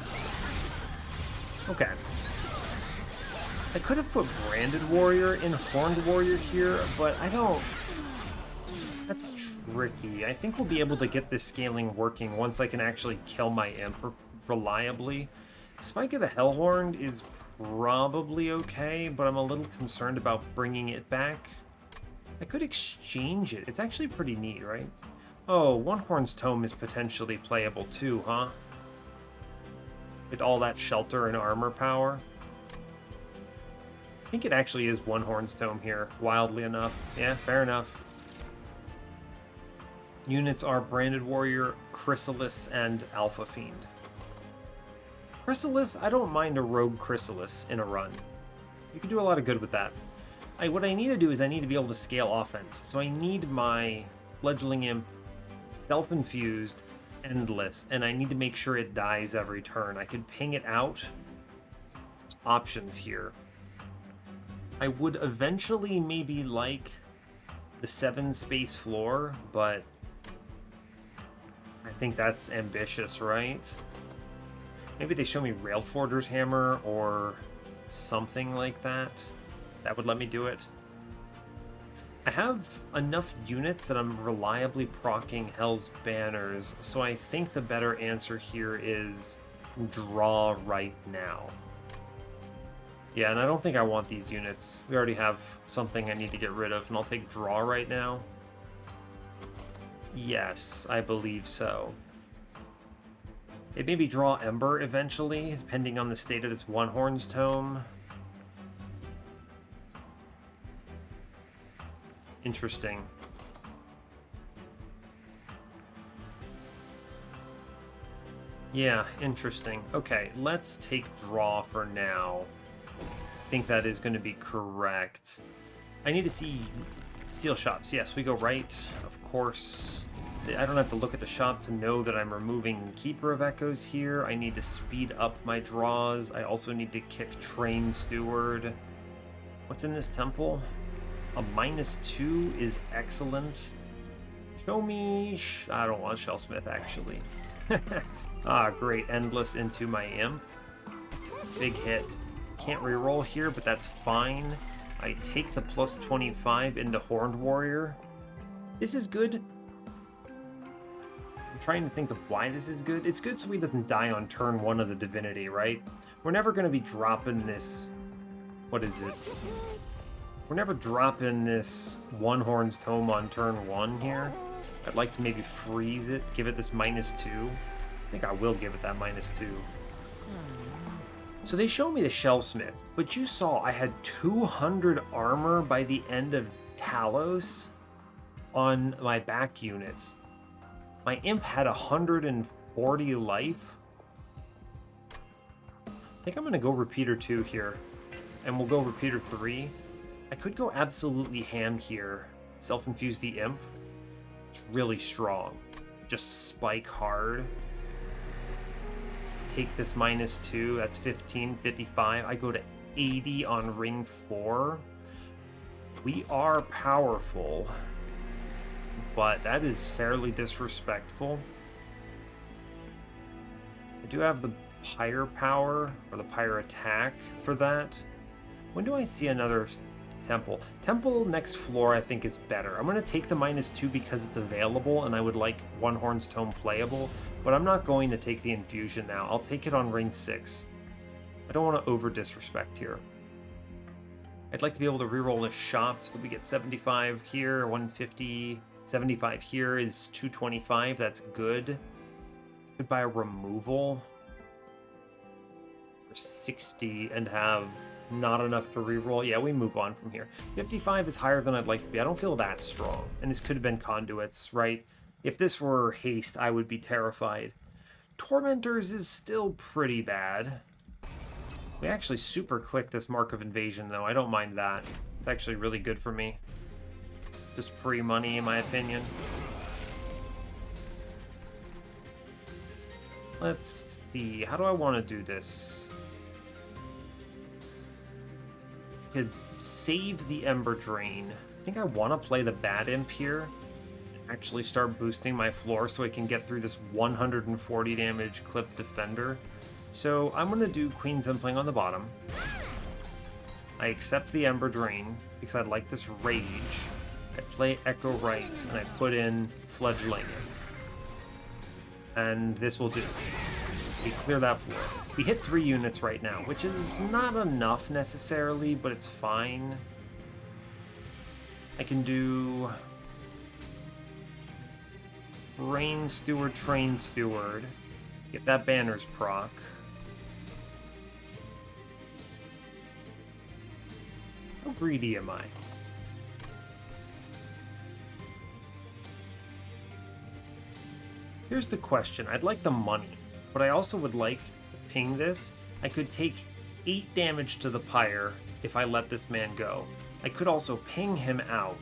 Okay. I could have put Branded Warrior in Horned Warrior here, but I don't... That's tricky. I think we'll be able to get this scaling working once I can actually kill my Imp reliably. Spike of the Hellhorned is probably okay, but I'm a little concerned about bringing it back. I could exchange it. It's actually pretty neat, right? Oh, One Horn's Tome is potentially playable too, huh? With all that shelter and armor power. I think it actually is One Horn's Tome here, wildly enough. Yeah, fair enough. Units are Branded Warrior, Chrysalis, and Alpha Fiend. Chrysalis, I don't mind a Rogue Chrysalis in a run. You can do a lot of good with that. What I need to do is I need to be able to scale offense. So I need my Fledgling Imp self-infused, endless, and I need to make sure it dies every turn. I could ping it out. Options here. I would eventually maybe like the 7-space floor, but I think that's ambitious, right? Maybe they show me Railforger's Hammer or something like that. That would let me do it. I have enough units that I'm reliably proccing Hell's Banners, so I think the better answer here is draw right now. Yeah, and I don't think I want these units. We already have something I need to get rid of, and I'll take draw right now. Yes, I believe so. It maybe draw Ember eventually, depending on the state of this One Horn's Tome. Interesting. Yeah, interesting. Okay, let's take draw for now. I think that is going to be correct. I need to see steel shops. Yes, we go right, of course. I don't have to look at the shop to know that I'm removing Keeper of Echoes here. I need to speed up my draws. I also need to kick Train Steward. What's in this temple? A -2 is excellent. Show me... I don't want Shellsmith, actually. Ah, great. Endless into my Imp. Big hit. Can't reroll here, but that's fine. I take the +25 into Horned Warrior. This is good. I'm trying to think of why this is good. It's good so he doesn't die on turn 1 of the Divinity, right? We're never going to be dropping this... What is it? We're never dropping this One Horn's Tome on turn 1 here. I'd like to maybe freeze it, give it this -2. I think I will give it that -2. So they show me the Shellsmith, but you saw I had 200 armor by the end of Talos on my back units. My Imp had 140 life. I think I'm going to go Repeater 2 here, and we'll go Repeater 3. I could go absolutely ham here. Self-infuse the Imp. It's really strong. Just spike hard. Take this -2. That's 15, 55. I go to 80 on ring 4. We are powerful, but that is fairly disrespectful. I do have the Pyre power, or the Pyre attack for that. When do I see another... Temple. Temple next floor I think is better. I'm going to take the -2 because it's available and I would like One Horn's Tome playable, but I'm not going to take the infusion now. I'll take it on ring 6. I don't want to over disrespect here. I'd like to be able to reroll the shop so that we get 75 here, 150, 75 here is 225. That's good. Could buy a removal for 60 and have not enough to reroll. Yeah, we move on from here. 55 is higher than I'd like to be. I don't feel that strong. And this could have been conduits, right? If this were haste, I would be terrified. Tormentors is still pretty bad. We actually super click this Mark of Invasion, though. I don't mind that. It's actually really good for me. Just free money, in my opinion. Let's see. How do I want to do this? Could save the Ember Drain. I think I want to play the Bad Imp here. Actually start boosting my floor so I can get through this 140 damage clip defender. So I'm going to do Queen's Impling on the bottom. I accept the Ember Drain because I like this Rage. I play Echo Right and I put in Fledgling. And this will do. We clear that floor. We hit 3 units right now, which is not enough necessarily, but it's fine. I can do Rain Steward, Train Steward. Get that Banner's proc. How greedy am I? Here's the question. I'd like the money, but I also would like to ping this. I could take 8 damage to the Pyre if I let this man go. I could also ping him out,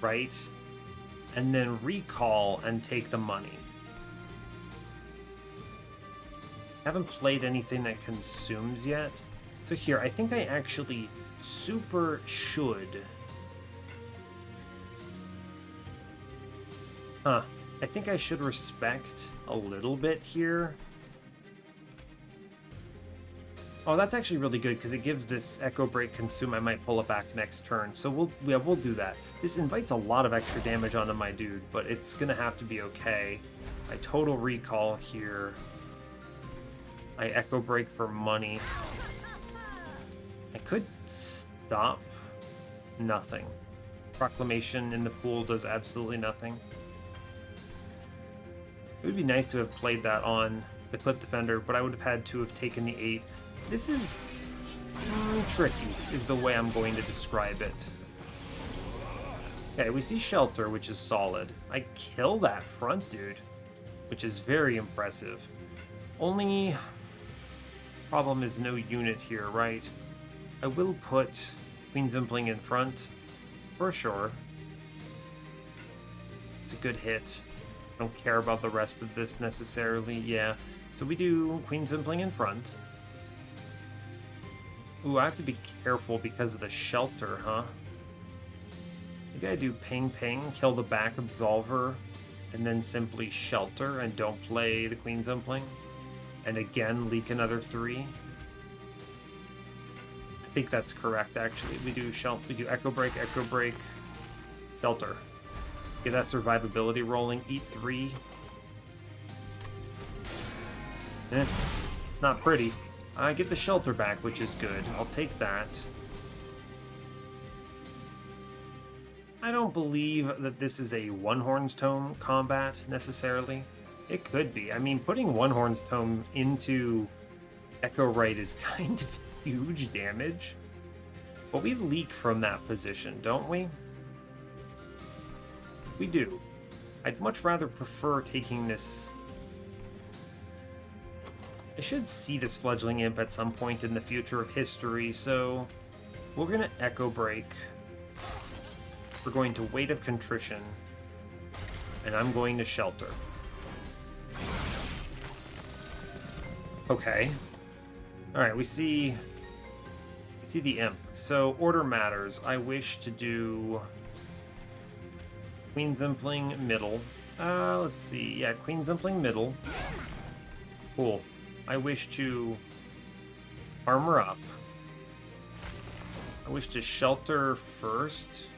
right? And then recall and take the money. Haven't played anything that consumes yet. So here, I think I actually super should. Huh. I think I should respect a little bit here. Oh, that's actually really good because it gives this Echo Break consume. I might pull it back next turn. So we'll do that. This invites a lot of extra damage onto my dude, but it's gonna have to be okay. I total recall here. I Echo Break for money. I could stop. Nothing. Proclamation in the pool does absolutely nothing. It would be nice to have played that on the Clip Defender, but I would have had to have taken the 8. This is tricky, is the way I'm going to describe it. Okay, we see Shelter, which is solid. I kill that front dude, which is very impressive. Only problem is no unit here, right? I will put Queen's Impling in front, for sure. It's a good hit. I don't care about the rest of this necessarily, yeah. So we do Queen's Impling in front. Ooh, I have to be careful because of the Shelter, huh? Maybe I do Ping Ping, kill the back Absolver, and then simply Shelter and don't play the Queen's Impling. And again, leak another 3. I think that's correct, actually. We do Echo Break, Shelter. Get that survivability rolling, eat 3. It's not pretty. I get the Shelter back, which is good. I'll take that. I don't believe that this is a One-Horn's Tome combat, necessarily. It could be. I mean, putting One-Horn's Tome into Echo Right is kind of huge damage. But we leak from that position, don't we? We do. I'd much rather prefer taking this. I should see this Fledgling Imp at some point in the future of history, so we're going to Echo Break. We're going to Weight of Contrition, and I'm going to Shelter. Okay. Alright, we see the Imp. So, order matters. I wish to do Queen's Impling middle. Let's see. Yeah, Queen's Impling middle. Cool. I wish to armor up. I wish to Shelter first.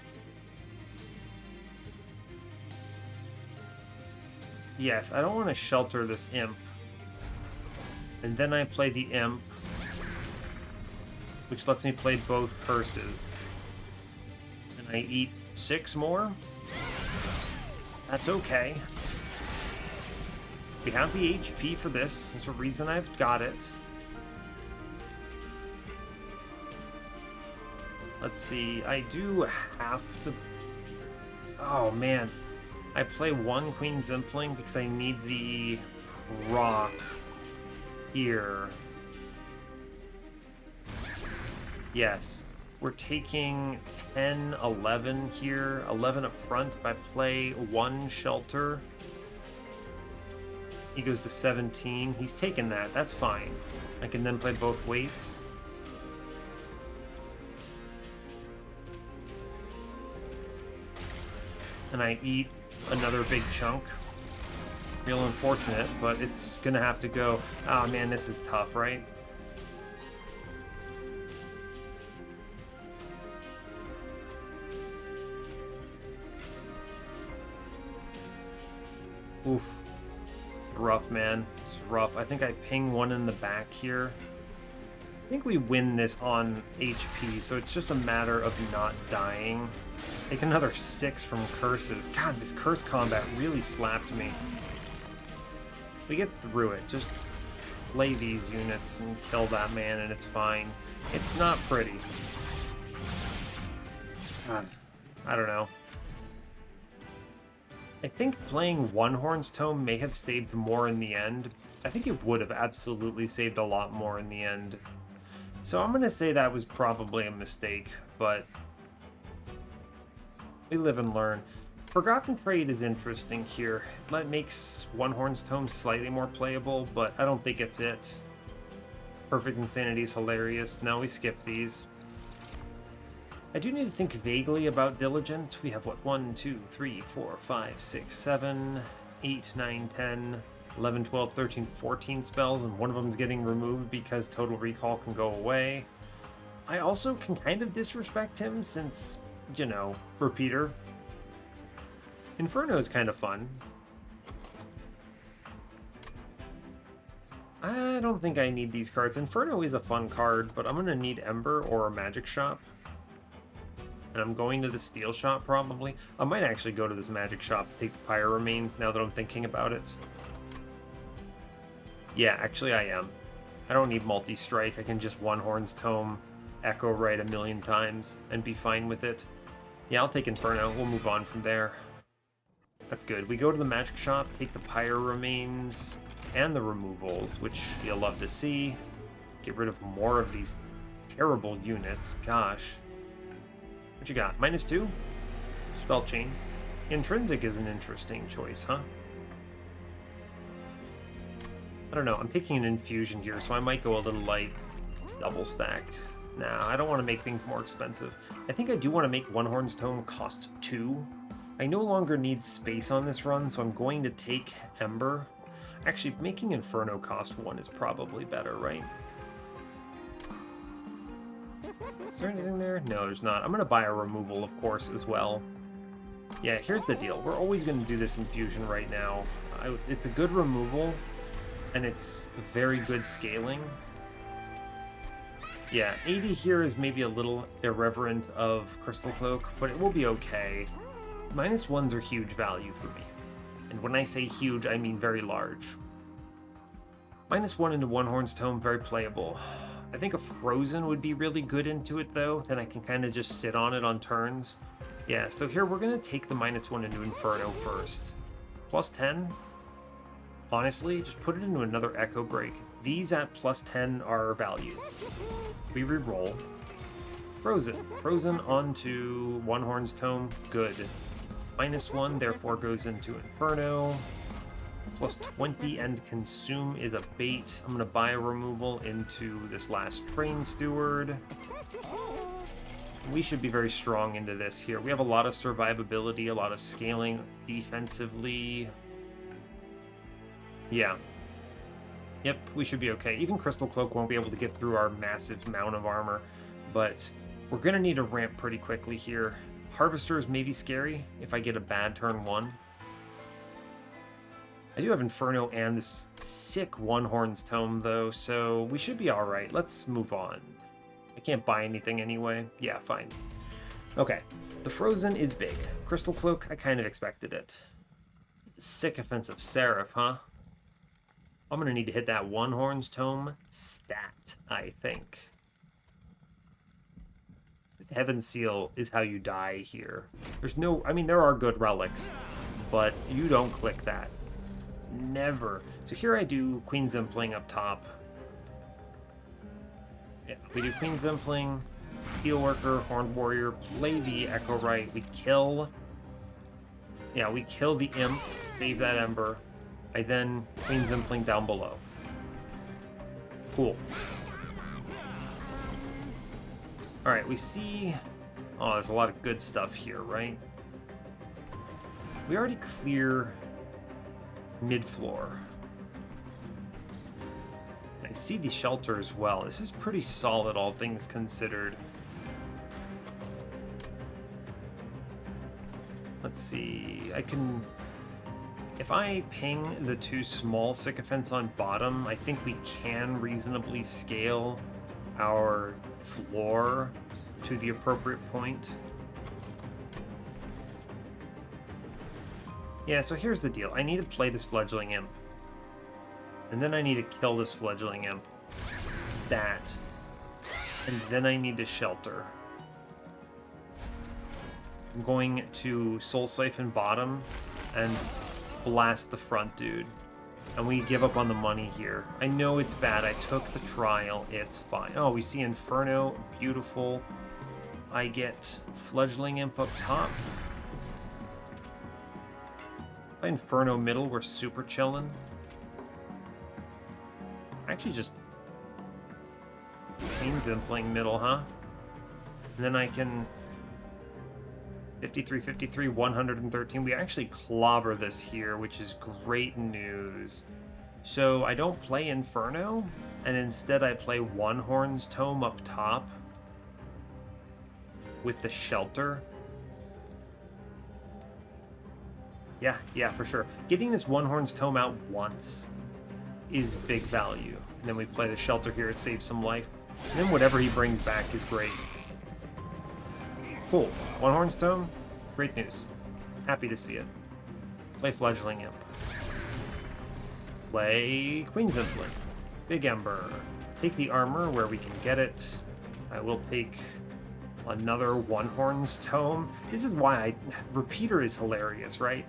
Yes, I don't want to Shelter this Imp. And then I play the Imp, which lets me play both Curses. And I eat 6 more. That's okay. We have the HP for this. There's a reason I've got it. Let's see. I do have to... Oh, man. I play 1 Queen's Impling because I need the proc here. Yes. We're taking 10, 11 here. 11 up front. If I play 1 Shelter, he goes to 17. He's taken that. That's fine. I can then play both weights. and I eat another big chunk. Real unfortunate, but it's gonna have to go. Ah, man, this is tough, right? Oof. Rough, man. It's rough. I think I ping one in the back here. I think we win this on HP, so it's just a matter of not dying. Take another 6 from curses. God, this curse combat really slapped me. We get through it. Just play these units and kill that man, and it's fine. It's not pretty. I don't know. I think playing One Horn's Tome may have saved more in the end. I think it would have absolutely saved a lot more in the end. So I'm going to say that was probably a mistake, but we live and learn. Forgotten Trade is interesting here. That makes One Horn's Tome slightly more playable, but I don't think it's it. Perfect Insanity is hilarious. Now we skip these. I do need to think vaguely about Diligent. We have, what, 1, 2, 3, 4, 5, 6, 7, 8, 9, 10, 11, 12, 13, 14 spells, and one of them is getting removed because Total Recall can go away. I also can kind of disrespect him since, you know, Repeater. Inferno is kind of fun. I don't think I need these cards. Inferno is a fun card, but I'm going to need Ember or a Magic Shop. And I'm going to the Steel Shop, probably. I might actually go to this Magic Shop to take the Pyre Remains, now that I'm thinking about it. Yeah, actually I am. I don't need multi-strike. I can just One Horn's Tome, Echo Right a million times, and be fine with it. Yeah, I'll take Inferno. We'll move on from there. That's good. We go to the Magic Shop, take the Pyre Remains, and the removals, which you'll love to see. Get rid of more of these terrible units. Gosh. What you got? -2? Spell Chain. Intrinsic is an interesting choice, huh? I don't know. I'm taking an infusion here, so I might go a little light. Double stack. Nah, I don't want to make things more expensive. I think I do want to make One Horn's Tome cost 2. I no longer need space on this run, so I'm going to take Ember. Actually, making Inferno cost 1 is probably better, right? Is there anything there? No, there's not. I'm going to buy a removal, of course, as well. Yeah, here's the deal. We're always going to do this infusion right now. It's a good removal, and it's very good scaling. Yeah, 80 here is maybe a little irreverent of Crystal Cloak, but it will be okay. -1s are huge value for me. And when I say huge, I mean very large. -1 into One Horn's Tome, very playable. I think a Frozen would be really good into it, though. Then I can kind of just sit on it on turns. Yeah, so here we're going to take the -1 into Inferno first. +10? Honestly, just put it into another Echo Break. These at +10 are value. We reroll. Frozen. Frozen onto One Horn's Tome. Good. -1, therefore, goes into Inferno. +20 and Consume is a bait. I'm going to buy a removal into this last Train Steward. We should be very strong into this here. We have a lot of survivability, a lot of scaling defensively. Yeah. Yep, we should be okay. Even Crystal Cloak won't be able to get through our massive amount of armor, but we're going to need a ramp pretty quickly here. Harvesters may be scary if I get a bad turn 1. I do have Inferno and this sick One Horn's Tome, though, so we should be alright. Let's move on. I can't buy anything anyway. Yeah, fine. Okay, the Frozen is big. Crystal Cloak, I kind of expected it. Sick offensive Seraph, huh? I'm going to need to hit that One Horn's Tome stat, I think. This Heaven Seal is how you die here. There's no... I mean, there are good relics, but you don't click that. Never. So here I do Queen Zimpling up top. Yeah, we do Queen Zimpling, Steelworker, Horned Warrior, play the Echo Right. We kill... Yeah, we kill the Imp, save that Ember. I then Queen Zimpling down below. Cool. Alright, we see... Oh, there's a lot of good stuff here, right? We already clear mid-floor. I see the shelter as well. This is pretty solid, all things considered. Let's see. I can... If I ping the 2 small sycophants on bottom, I think we can reasonably scale our floor to the appropriate point. Yeah, so here's the deal. I need to play this fledgling imp. And then I need to kill this fledgling imp. That. And then I need to shelter. I'm going to Soul Siphon bottom and blast the front dude. And we give up on the money here. I know it's bad. I took the trial. It's fine. Oh, we see Inferno. Beautiful. I get Fledgling Imp up top. Inferno middle, we're super chilling. Actually just Pain's Impling middle, huh? And then I can 53, 53, 113. We actually clobber this here, which is great news. So I don't play Inferno, and instead I play One-Horn's Tome up top with the shelter. Yeah, for sure. Getting this One-Horn's Tome out once is big value. And then we play the shelter here, it saves some life. And then whatever he brings back is great. Cool. One-Horn's Tome, great news. Happy to see it. Play Fledgling Imp. Play Queen's Implant. Big Ember. Take the armor where we can get it. I will take another One-Horn's Tome. This is why Repeater is hilarious, right?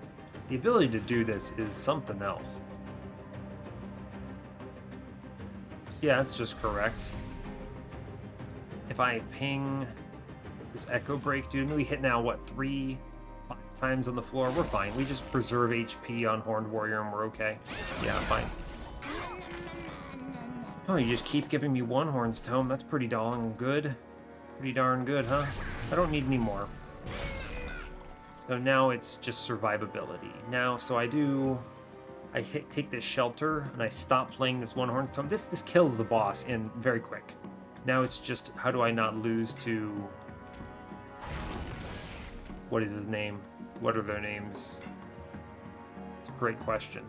The ability to do this is something else. Yeah, that's just correct. If I ping this Echo Break, dude, we hit now, what, 5 times on the floor? We're fine. We just preserve HP on Horned Warrior and we're okay. Yeah, fine. Oh, you just keep giving me One-Horn's Tome. That's pretty darn good. Pretty darn good, huh? I don't need any more. So now it's just survivability. Now, so I take this shelter and I stop playing this One-Horn's Tome. This kills the boss in very quick. Now it's just, how do I not lose to... What is his name? What are their names? It's a great question.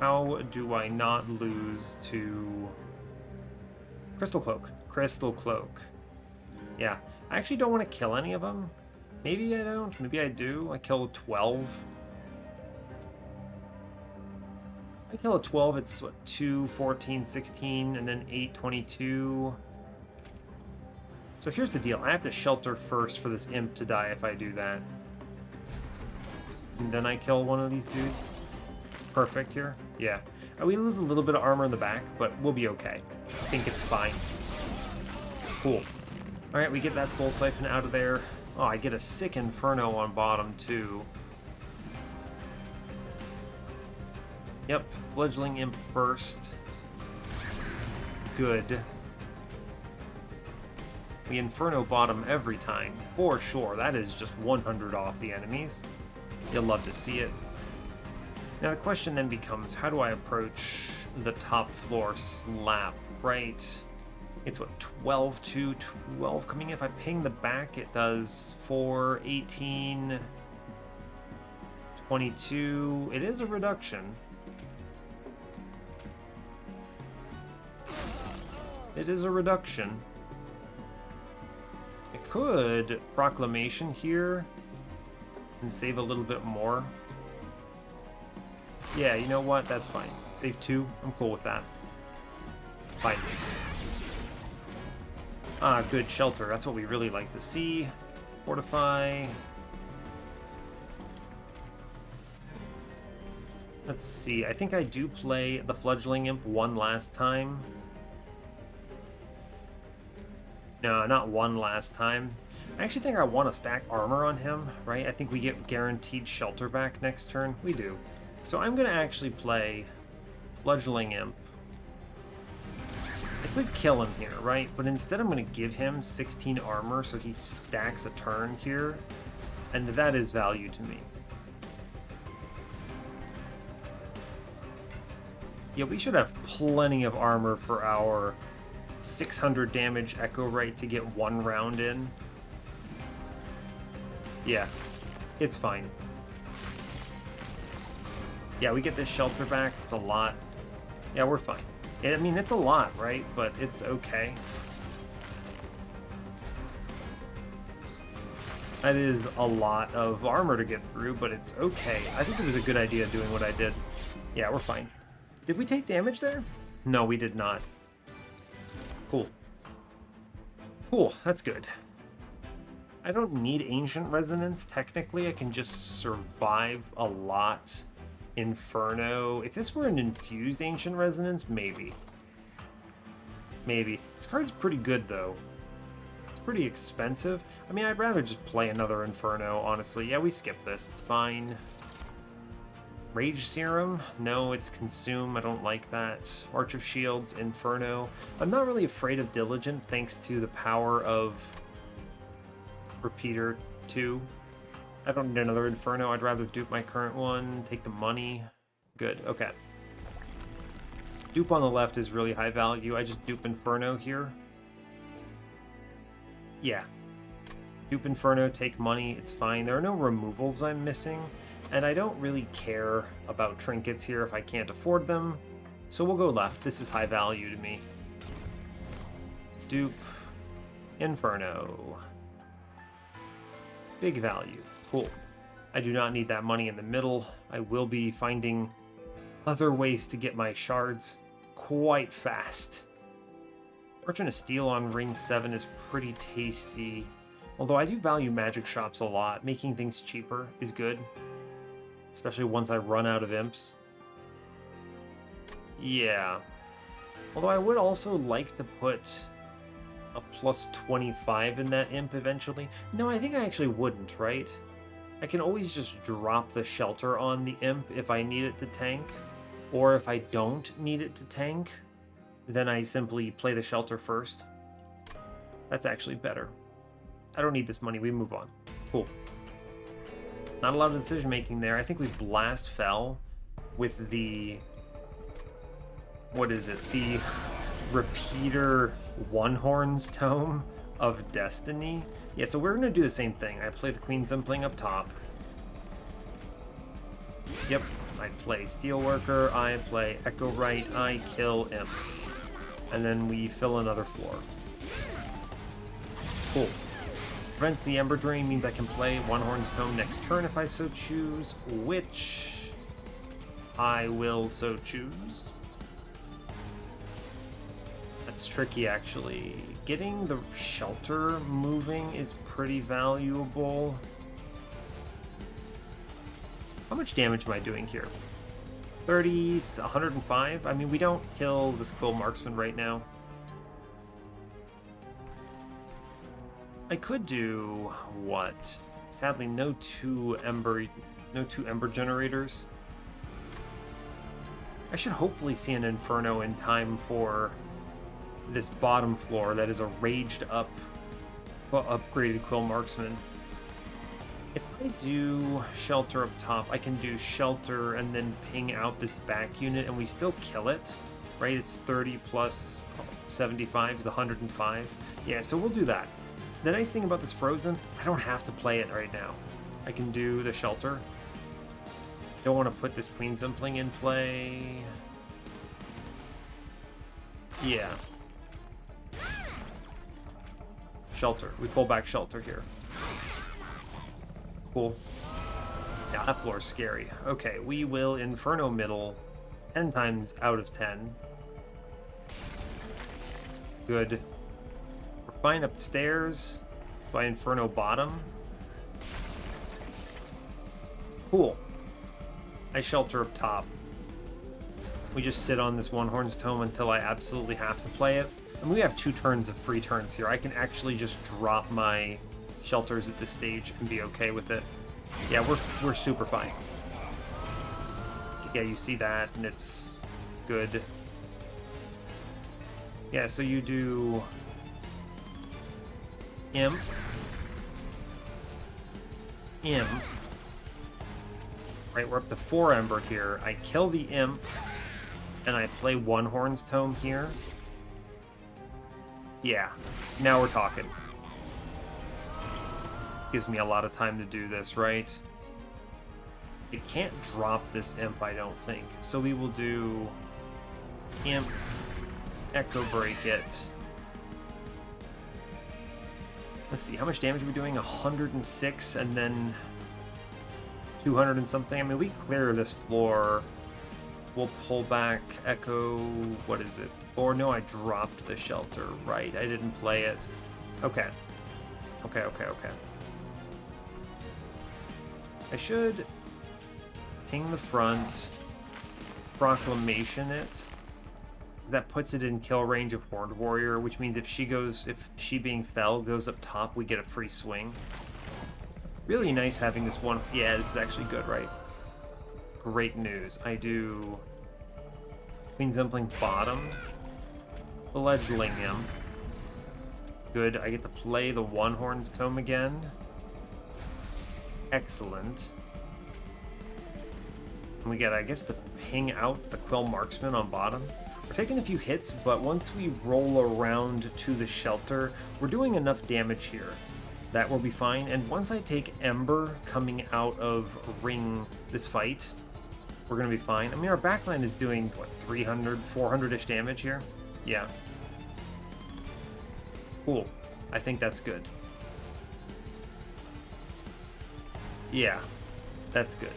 How do I not lose to... Crystal Cloak. Crystal Cloak. Yeah. I actually don't want to kill any of them. Maybe I don't. Maybe I do. I kill 12. I kill a 12. It's what, 2, 14, 16, and then 8, 22. So here's the deal. I have to shelter first for this imp to die if I do that. And then I kill one of these dudes. It's perfect here. Yeah. We lose a little bit of armor in the back, but we'll be okay. I think it's fine. Cool. Alright, we get that Soul Siphon out of there. Oh, I get a sick Inferno on bottom, too. Yep, Fledgling Imp first. Good. We Inferno bottom every time, for sure. That is just 100 off the enemies. You'll love to see it. Now the question then becomes, how do I approach the top floor slap, right? It's what, 12 to 12 coming in. If I ping the back, it does 4, 18, 22. It is a reduction. It is a reduction. I could Proclamation here and save a little bit more. Yeah, you know what? That's fine. Save 2. I'm cool with that. Fine. Ah, good shelter. That's what we really like to see. Fortify. Let's see. I think I do play the Fledgling Imp one last time. No, not one last time. I actually think I want to stack armor on him, right? I think we get guaranteed shelter back next turn. We do. So I'm going to actually play Fledgling Imp. I could kill him here, right? But instead I'm going to give him 16 armor so he stacks a turn here. and that is value to me. Yeah, we should have plenty of armor for our 600 damage Echo Right to get 1 round in. Yeah, it's fine. Yeah, we get this shelter back. It's a lot. Yeah, we're fine. I mean, it's a lot, right? But it's okay. That is a lot of armor to get through, but it's okay. I think it was a good idea doing what I did. Yeah, we're fine. Did we take damage there? No, we did not. Cool. Cool, that's good. I don't need Ancient Resonance, technically. I can just survive a lot Inferno. If this were an infused Ancient Resonance, maybe. Maybe. This card's pretty good, though. It's pretty expensive. I mean, I'd rather just play another Inferno, honestly. Yeah, we skip this. It's fine. Rage Serum? No, it's Consume. I don't like that. Arch of Shields, Inferno. I'm not really afraid of Diligent, thanks to the power of Repeater 2. I don't need another Inferno. I'd rather dupe my current one, take the money. Good, okay. Dupe on the left is really high value. I just dupe Inferno here. Yeah. Dupe Inferno, take money, it's fine. There are no removals I'm missing, and I don't really care about trinkets here if I can't afford them. So we'll go left. This is high value to me. Dupe. Inferno. Big value. Cool. I do not need that money in the middle. I will be finding other ways to get my shards quite fast. Merchant of Steel on Ring 7 is pretty tasty. Although I do value magic shops a lot. Making things cheaper is good. Especially once I run out of imps. Yeah. Although I would also like to put a plus 25 in that imp eventually. No, I think I actually wouldn't, right? I can always just drop the shelter on the imp if I need it to tank. Or if I don't need it to tank, then I simply play the shelter first. That's actually better. I don't need this money, we move on. Cool. Not a lot of decision making there. I think we blast fell with the... what is it? The Repeater One-Horns Tome of Destiny. Yeah, so we're going to do the same thing. I play the Queen Zimpling up top. Yep, I play Steelworker, I play Echo Right, I kill Imp. And then we fill another floor. Cool. Prevents the Ember Drain means I can play One-Horns Tome next turn if I so choose, which I will so choose. That's tricky, actually. Getting the shelter moving is pretty valuable. How much damage am I doing here? 30, 105? I mean, we don't kill this Quill Marksman right now. I could do what? Sadly, no two ember generators. I should hopefully see an Inferno in time for this bottom floor that is a raged up, well, upgraded Quill Marksman. If I do shelter up top, I can do shelter and then ping out this back unit and we still kill it, right? It's 30 plus 75 is 105. Yeah, so we'll do that. The nice thing about this Frozen, I don't have to play it right now. I can do the shelter. Don't want to put this Queen Zimpling in play. Yeah. Shelter. We pull back shelter here. Cool. Yeah, that floor is scary. Okay, we will Inferno middle 10 times out of 10. Good. We're fine upstairs by Inferno bottom. Cool. I shelter up top. We just sit on this One-Horns Tome until I absolutely have to play it. And we have 2 turns of free turns here. I can actually just drop my shelters at this stage and be okay with it. Yeah, we're super fine. Yeah, you see that, and it's good. Yeah, so you do Imp. imp. Right, we're up to 4 Ember here. I kill the imp, and I play Wurmkin's Tome here. Yeah, now we're talking. Gives me a lot of time to do this, right? It can't drop this imp, I don't think. So we will do imp, echo break it. Let's see, how much damage are we doing? 106 and then 200 and something. I mean, we clear this floor. We'll pull back echo. What is it? Or no, I dropped the shelter. Right, I didn't play it. Okay. Okay. I should ping the front, proclamation it. That puts it in kill range of Horned Warrior, which means if she being fell goes up top, we get a free swing. Really nice having this one. Yeah, this is actually good, right? Great news. I do Queen's Impling bottom, Fledgling him. Good, I get to play the Wurmkin's Tome again. Excellent. And we get, I guess, the ping out the Quill Marksman on bottom. We're taking a few hits, but once we roll around to the shelter, we're doing enough damage here. That will be fine. And once I take Ember coming out of ring this fight, we're going to be fine. I mean, our backline is doing, what, 300, 400-ish damage here? Yeah. Cool. I think that's good. Yeah, that's good.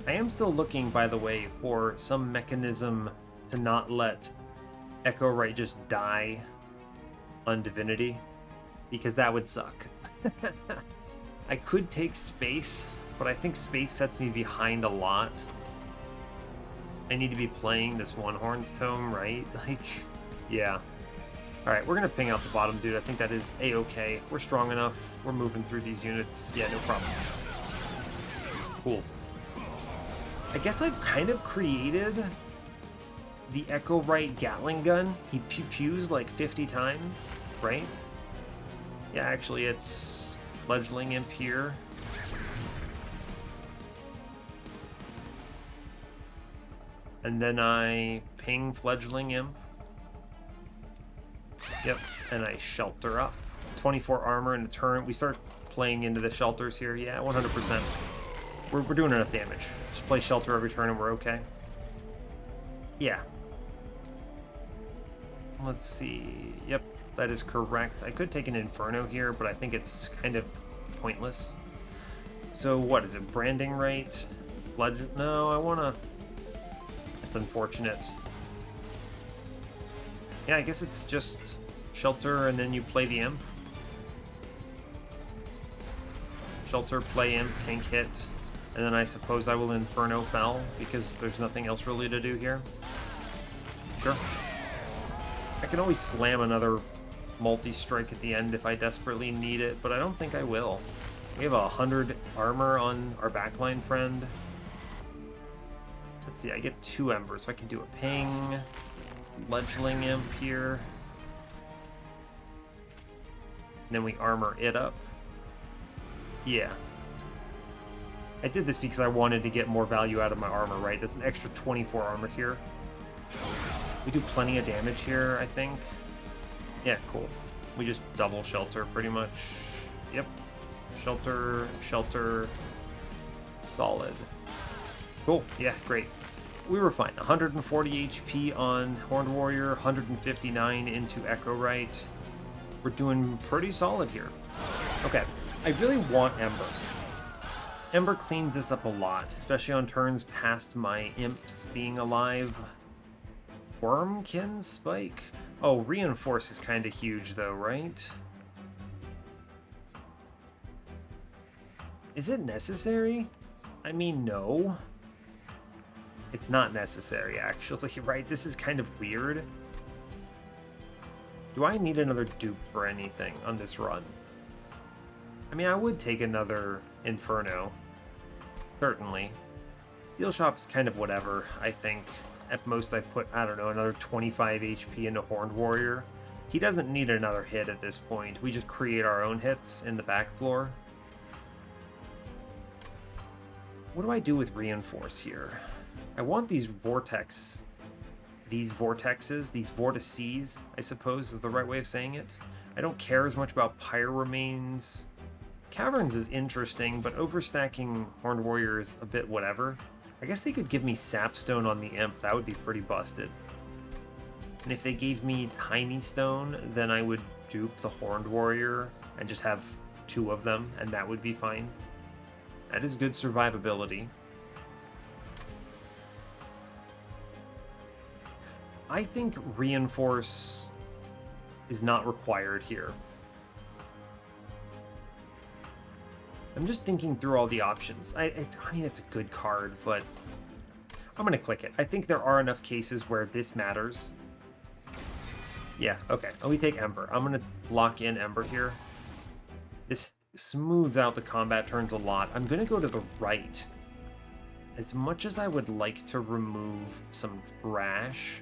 I am still looking, by the way, for some mechanism to not let Echo Right just die on Divinity, because that would suck. I could take space, but I think space sets me behind a lot. I need to be playing this Wurmkin's Tome, right? Like, yeah. Alright, we're going to ping out the bottom, dude. I think that is A-okay. We're strong enough. We're moving through these units. Yeah, no problem. Cool. I guess I've kind of created the Echo Right Gatling gun. He pews like 50 times, right? Yeah, actually, it's Fledgling Imp here. And then I ping Fledgling Imp. Yep, and I shelter up. 24 armor in a turn. We start playing into the shelters here. Yeah, 100%. We're doing enough damage. Just play shelter every turn and we're okay. Yeah. Let's see. Yep, that is correct. I could take an Inferno here, but I think it's kind of pointless. So what is it? Branding rate? No, I want to... That's unfortunate. Yeah, I guess it's just shelter and then you play the imp. Shelter, play imp, tank hit, and then I suppose I will Inferno Fell because there's nothing else really to do here. Sure. I can always slam another multi-strike at the end if I desperately need it, but I don't think I will. We have 100 armor on our backline friend. Let's see, I get 2 embers, so I can do a ping. Fledgling Imp here. And then we armor it up. Yeah. I did this because I wanted to get more value out of my armor, right? That's an extra 24 armor here. We do plenty of damage here, I think. Yeah, cool. We just double shelter pretty much. Yep. Shelter, shelter, solid. Cool, yeah, great. We were fine. 140 HP on Horned Warrior, 159 into Echo Right. We're doing pretty solid here. Okay, I really want Ember. Ember cleans this up a lot, especially on turns past my imps being alive. Wurmkin Spike? Oh, Reinforce is kind of huge though, right? Is it necessary? I mean, no. It's not necessary, actually, right? This is kind of weird. Do I need another dupe for anything on this run? I mean, I would take another Inferno. Certainly. Steel Shop is kind of whatever, I think. At most I put, I don't know, another 25 HP into Horned Warrior. He doesn't need another hit at this point. We just create our own hits in the back floor. What do I do with Reinforce here? I want these vortexes, these vortices, I suppose is the right way of saying it. I don't care as much about Pyre Remains. Caverns is interesting, but overstacking Horned Warrior is a bit whatever. I guess they could give me Sapstone on the Imp. That would be pretty busted. And if they gave me Tiny Stone, then I would dupe the Horned Warrior and just have 2 of them, and that would be fine. That is good survivability. I think Reinforce is not required here. I'm just thinking through all the options. I mean, it's a good card, but I'm going to click it. I think there are enough cases where this matters. Yeah, okay. We take Ember. I'm going to lock in Ember here. This smooths out the combat turns a lot. I'm going to go to the right. As much as I would like to remove some trash,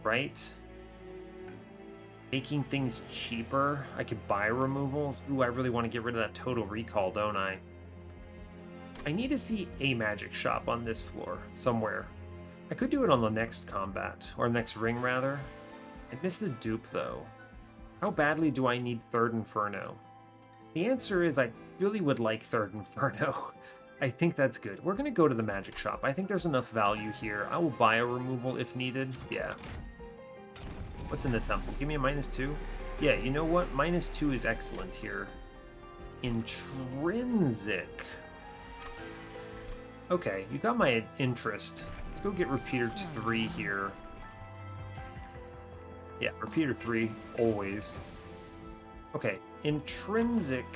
right? Making things cheaper. I could buy removals. Ooh, I really want to get rid of that Total Recall, don't I? I need to see a magic shop on this floor somewhere. I could do it on the next combat, or next ring rather. I missed the dupe though. How badly do I need Third Inferno? The answer is I really would like Third Inferno. I think that's good. We're gonna go to the magic shop. I think there's enough value here. I will buy a removal if needed. Yeah. What's in the temple? Give me a -2. Yeah, you know what? -2 is excellent here. Intrinsic. Okay, you got my interest. Let's go get Repeater 3 here. Yeah, Repeater 3, always. Okay, Intrinsic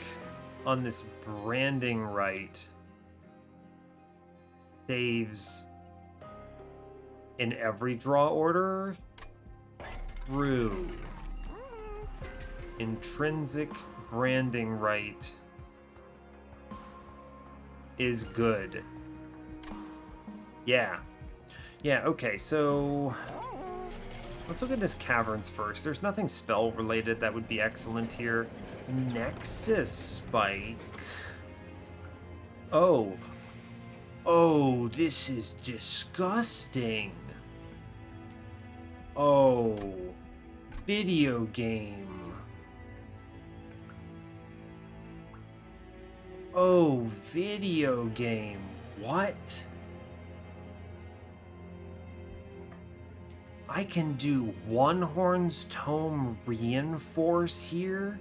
on this branding right saves in every draw order. True. Intrinsic branding right is good. Yeah. Yeah, okay, so let's look at this Caverns first. There's nothing spell related that would be excellent here. Nexus Spike. Oh. Oh, this is disgusting. Oh. Video game. Oh, video game. What? I can do One Horn's Tome Reinforce here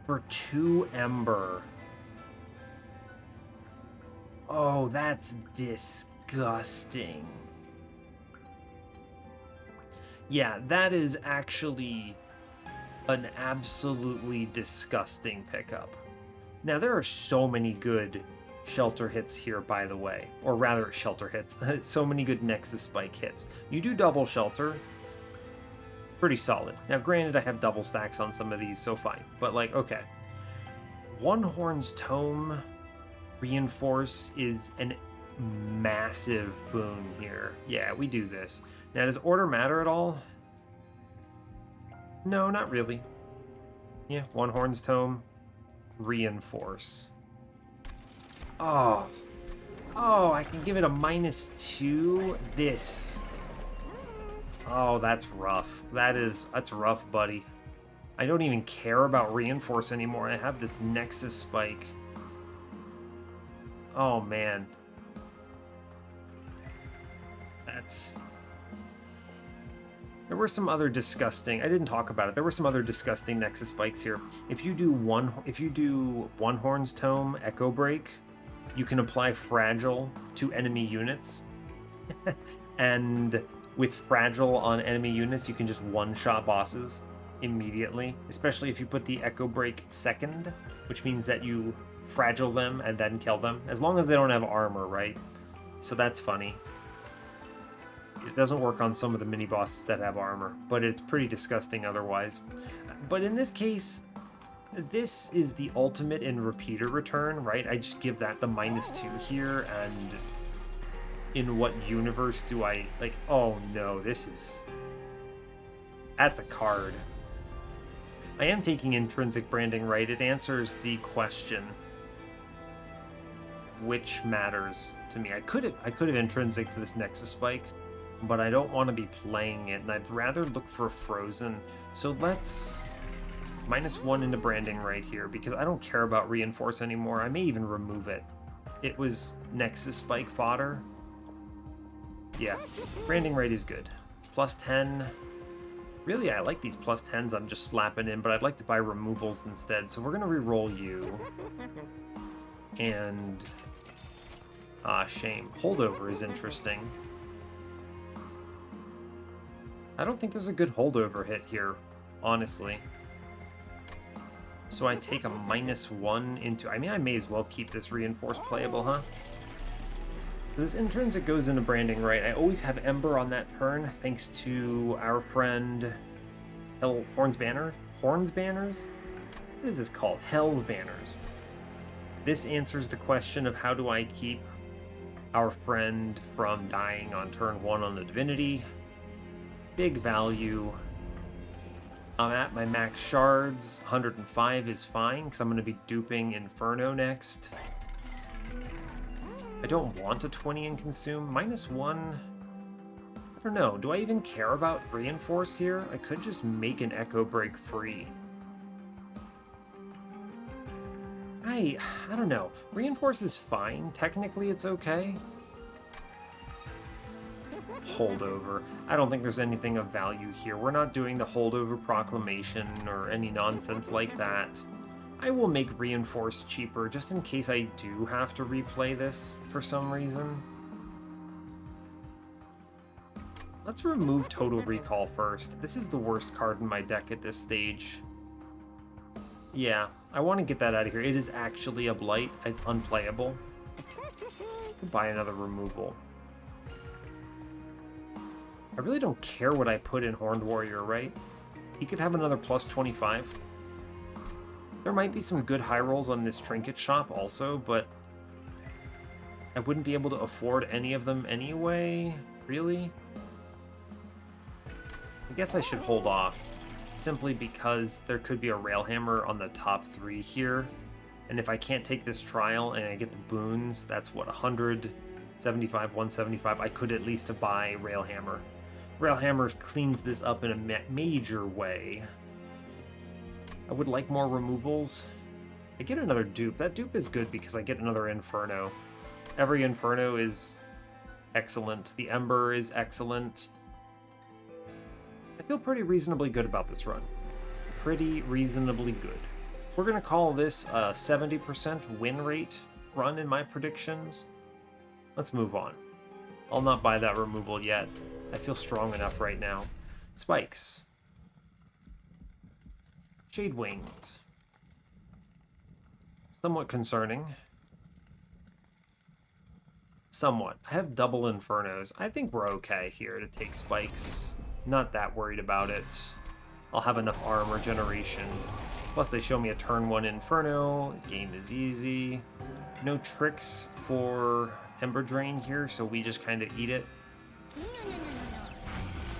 for 2 Ember. Oh, that's disgusting. Yeah, that is actually an absolutely disgusting pickup. Now, there are so many good shelter hits here, by the way. Or rather, shelter hits. So many good Nexus Spike hits. You do double shelter. It's pretty solid. Now, granted, I have double stacks on some of these, so fine. But, like, okay. One Horn's Tome Reinforce is an massive boon here. Yeah, we do this. Now, does order matter at all? No, not really. Yeah, One Horn's Tome Reinforce. Oh. Oh, I can give it a -2. This. Oh, that's rough. That's rough, buddy. I don't even care about Reinforce anymore. I have this Nexus Spike. Oh, man. There were some other disgusting... I didn't talk about it. There were some other disgusting Nexus Spikes here. If you do One Horn's Tome Echo Break, you can apply Fragile to enemy units. And with Fragile on enemy units, you can just one-shot bosses immediately. Especially if you put the Echo Break second, which means that you Fragile them and then kill them. As long as they don't have armor, right? So that's funny. It doesn't work on some of the mini-bosses that have armor, but it's pretty disgusting otherwise. But in this case, this is the ultimate in repeater return, right? I just give that the -2 here, and in what universe do I... like, oh no, that's a card. I am taking intrinsic branding right. It answers the question. which matters to me. I could have intrinsic to this Nexus Spike, but I don't want to be playing it, and I'd rather look for a frozen. So let's -1 into branding right here, because I don't care about reinforce anymore. I may even remove it. It was Nexus Spike fodder. Yeah, branding rate is good. +10. Really, I like these +10s I'm just slapping in, but I'd like to buy removals instead. So we're going to re-roll you. And... shame. Holdover is interesting. I don't think there's a good holdover hit here, honestly. So I take a -1 into... I mean, I may as well keep this reinforced playable, huh? This intrinsic goes into branding, right? I always have Ember on that turn, thanks to our friend Hellhorn's Banner? Horn's Banners? What is this called? Hell's Banners. This answers the question of how do I keep our friend from dying on turn 1 on the Divinity. Big value. I'm at my max shards. 105 is fine, because I'm going to be duping Inferno next. I don't want a 20 in consume. -1. I don't know. Do I even care about reinforce here? I could just make an Echo Break free. I don't know. Reinforce is fine. Technically, it's okay. Holdover. I don't think there's anything of value here. We're not doing the holdover proclamation or any nonsense like that. I will make reinforce cheaper just in case I do have to replay this for some reason. Let's remove Total Recall first. This is the worst card in my deck at this stage. Yeah, I want to get that out of here. It is actually a blight. It's unplayable. Buy another removal. I really don't care what I put in Horned Warrior, right? He could have another +25. There might be some good high rolls on this trinket shop also, but I wouldn't be able to afford any of them anyway, really? I guess I should hold off, simply because there could be a Railhammer on the top 3 here, and if I can't take this trial and I get the boons, that's what, 175, 175, I could at least buy Railhammer. Railhammer cleans this up in a major way. I would like more removals. I get another dupe. That dupe is good because I get another Inferno. Every Inferno is excellent. The Ember is excellent. I feel pretty reasonably good about this run. Pretty reasonably good. We're going to call this a 70% win rate run in my predictions. Let's move on. I'll not buy that removal yet. I feel strong enough right now. Spikes. Shade Wings. Somewhat concerning. Somewhat. I have double Infernos. I think we're okay here to take spikes. Not that worried about it. I'll have enough armor generation. Plus they show me a turn 1 Inferno. Game is easy. No tricks for Ember Drain here, so we just kind of eat it.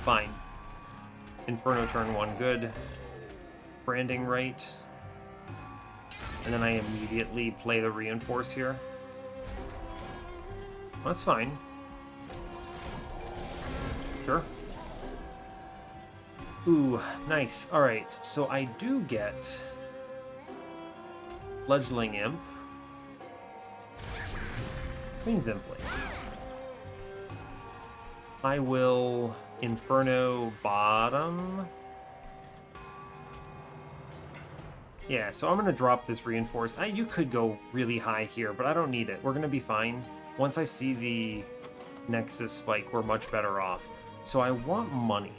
Fine. Inferno turn 1 good. Branding right. And then I immediately play the reinforce here. That's fine. Sure. Ooh, nice. Alright, so I do get Fledgling Imp. Queen's Impling. I will Inferno bottom. Yeah, so I'm going to drop this reinforce. You could go really high here, but I don't need it. We're going to be fine. Once I see the Nexus Spike, we're much better off. So I want money.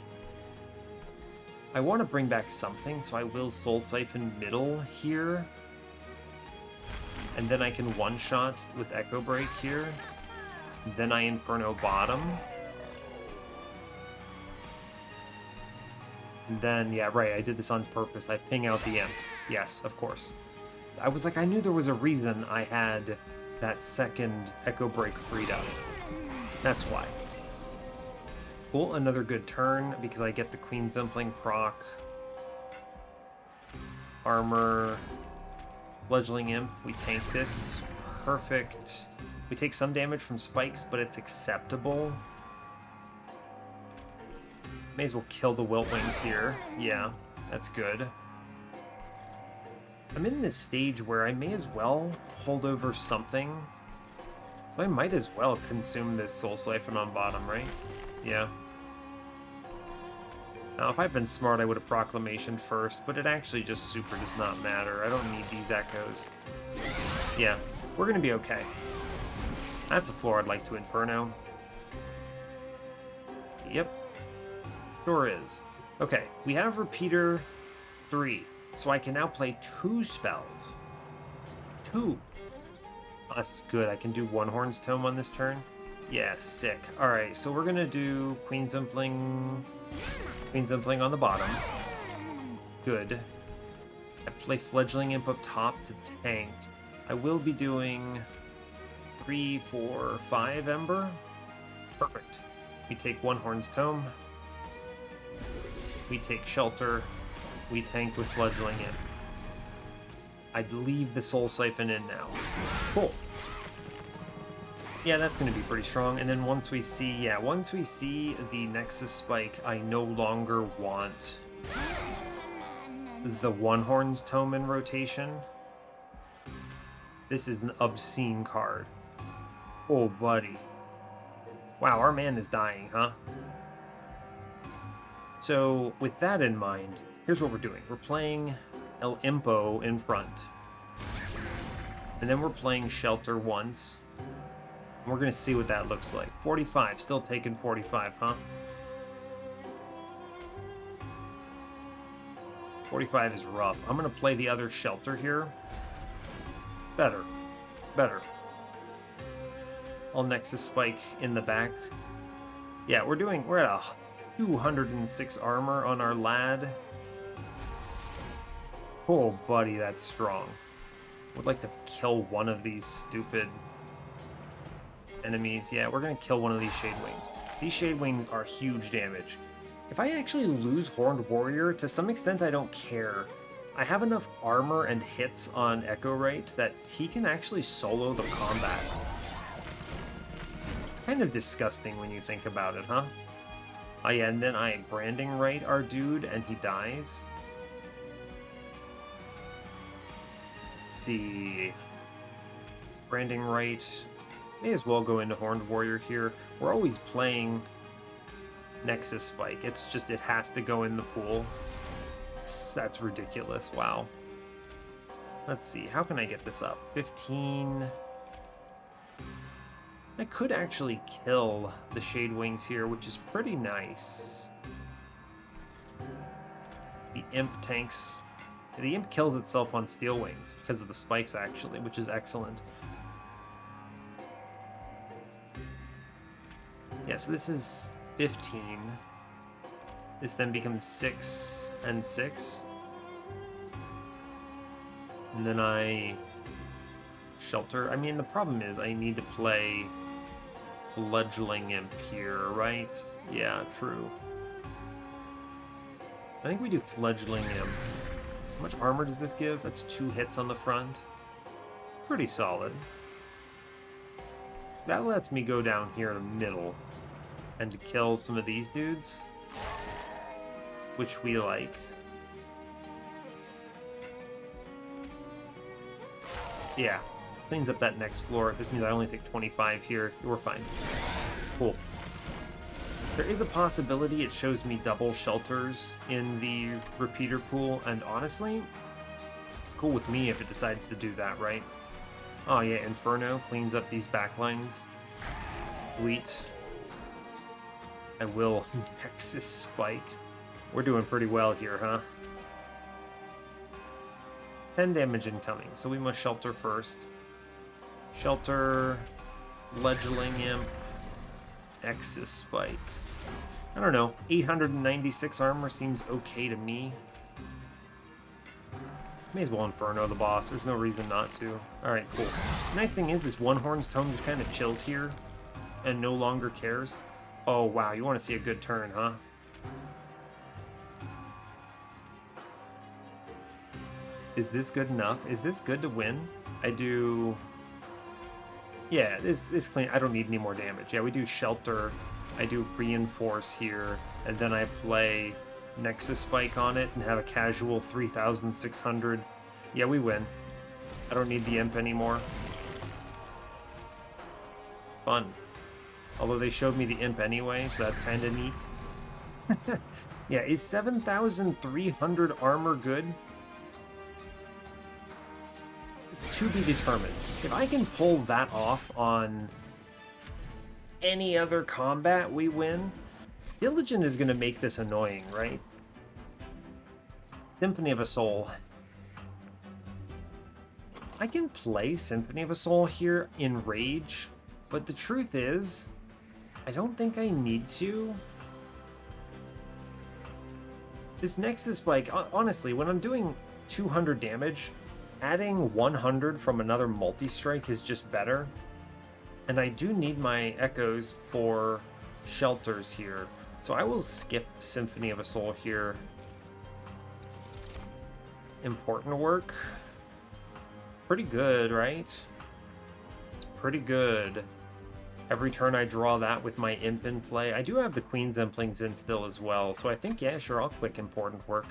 I want to bring back something, so I will Soul Siphon middle here. And then I can one-shot with Echo Break here. Then I Inferno bottom. And then, yeah, right, I did this on purpose. I ping out the Imp. Yes, of course. I was like, I knew there was a reason I had that second Echo Break freed up. That's why. Cool, another good turn, because I get the Queen's Impling proc. Armor. Fledgling Imp, we tank this. perfect. We take some damage from spikes, but it's acceptable. May as well kill the Wiltwings here. Yeah, that's good. I'm in this stage where I may as well hold over something. So I might as well consume this Soul Siphon on bottom, right? Yeah. Now, if I'd been smart, I would have Proclamation first, but it actually just super does not matter. I don't need these echoes. Yeah, we're going to be okay. That's a floor I'd like to Inferno. Yep. Sure is. Okay, we have Repeater 3, so I can now play 2 spells. 2. That's good. I can do One-Horn's Tome on this turn. Yeah, sick. Alright, so we're going to do Queen's Impling on the bottom. Good. I play Fledgling Imp up top to tank. I will be doing 3, 4, 5 Ember. Perfect. We take One-Horn's Tome. We take Shelter. We tank with Fledgling Imp. I'd leave the Soul Siphon in now. Cool. Yeah, that's going to be pretty strong. And then once we see the Nexus Spike, I no longer want the One-Horn's Tome in rotation. This is an obscene card. Oh, buddy. Wow, our man is dying, huh? So, with that in mind, here's what we're doing. We're playing El Impo in front. And then we're playing Shelter once. And we're going to see what that looks like. 45, still taking 45, huh? 45 is rough. I'm going to play the other Shelter here. Better. I'll Nexus Spike in the back. Yeah, we're at a 206 armor on our lad. Oh, buddy, that's strong. Would like to kill one of these stupid enemies. Yeah, we're gonna kill one of these Shade Wings. These Shade Wings are huge damage. If I actually lose Horned Warrior, to some extent I don't care. I have enough armor and hits on Echo Right that he can actually solo the combat. It's kind of disgusting when you think about it, huh? Oh yeah, and then I Branding Right our dude and he dies. Let's see. Branding Right. May as well go into Horned Warrior here. We're always playing Nexus Spike. It's just, it has to go in the pool. That's ridiculous. Wow. Let's see. How can I get this up? 15. I could actually kill the Shade Wings here, which is pretty nice. The Imp tanks. The Imp kills itself on Steel Wings because of the spikes, actually, which is excellent. Yeah, so this is 15. This then becomes 6 and 6. And then I Shelter. I mean, the problem is I need to play Fledgling Imp here, right? Yeah, true. I think we do Fledgling Imp. How much armor does this give? That's 2 hits on the front. Pretty solid. That lets me go down here in the middle and kill some of these dudes, which we like. Yeah, cleans up that next floor. This means I only take 25 here. We're fine. Cool. There is a possibility it shows me double Shelters in the repeater pool, and honestly, it's cool with me if it decides to do that, right? Oh yeah, Inferno cleans up these backlines. Sweet. I will Nexus Spike. We're doing pretty well here, huh? 10 damage incoming, so we must Shelter first. Shelter, Fledgling Imp, Nexus Spike. I don't know, 896 armor seems okay to me. May as well Inferno the boss, there's no reason not to. Alright, cool. Nice thing is this One-Horn's Tome just kind of chills here and no longer cares. Oh wow, you want to see a good turn, huh? Is this good enough? Is this good to win? I do Yeah, this clean. I don't need any more damage. Yeah, we do Shelter. I do Reinforce here, and then I play Nexus Spike on it and have a casual 3,600. Yeah, we win. I don't need the Imp anymore. Fun. Although they showed me the Imp anyway, so that's kind of neat. Yeah, is 7,300 armor good? To be determined. If I can pull that off on any other combat, we win. Diligent is going to make this annoying, right? Symphony of a Soul. I can play Symphony of a Soul here in Rage, but the truth is, I don't think I need to. This Nexus Spike, honestly, when I'm doing 200 damage, adding 100 from another multi-strike is just better. And I do need my echoes for shelters here. So I will skip Symphony of a Soul here. Important work. Pretty good, right? It's pretty good. Every turn I draw that with my Imp in play. I do have the Queen's Implings in still as well. So I think, yeah, sure, I'll click Important Work.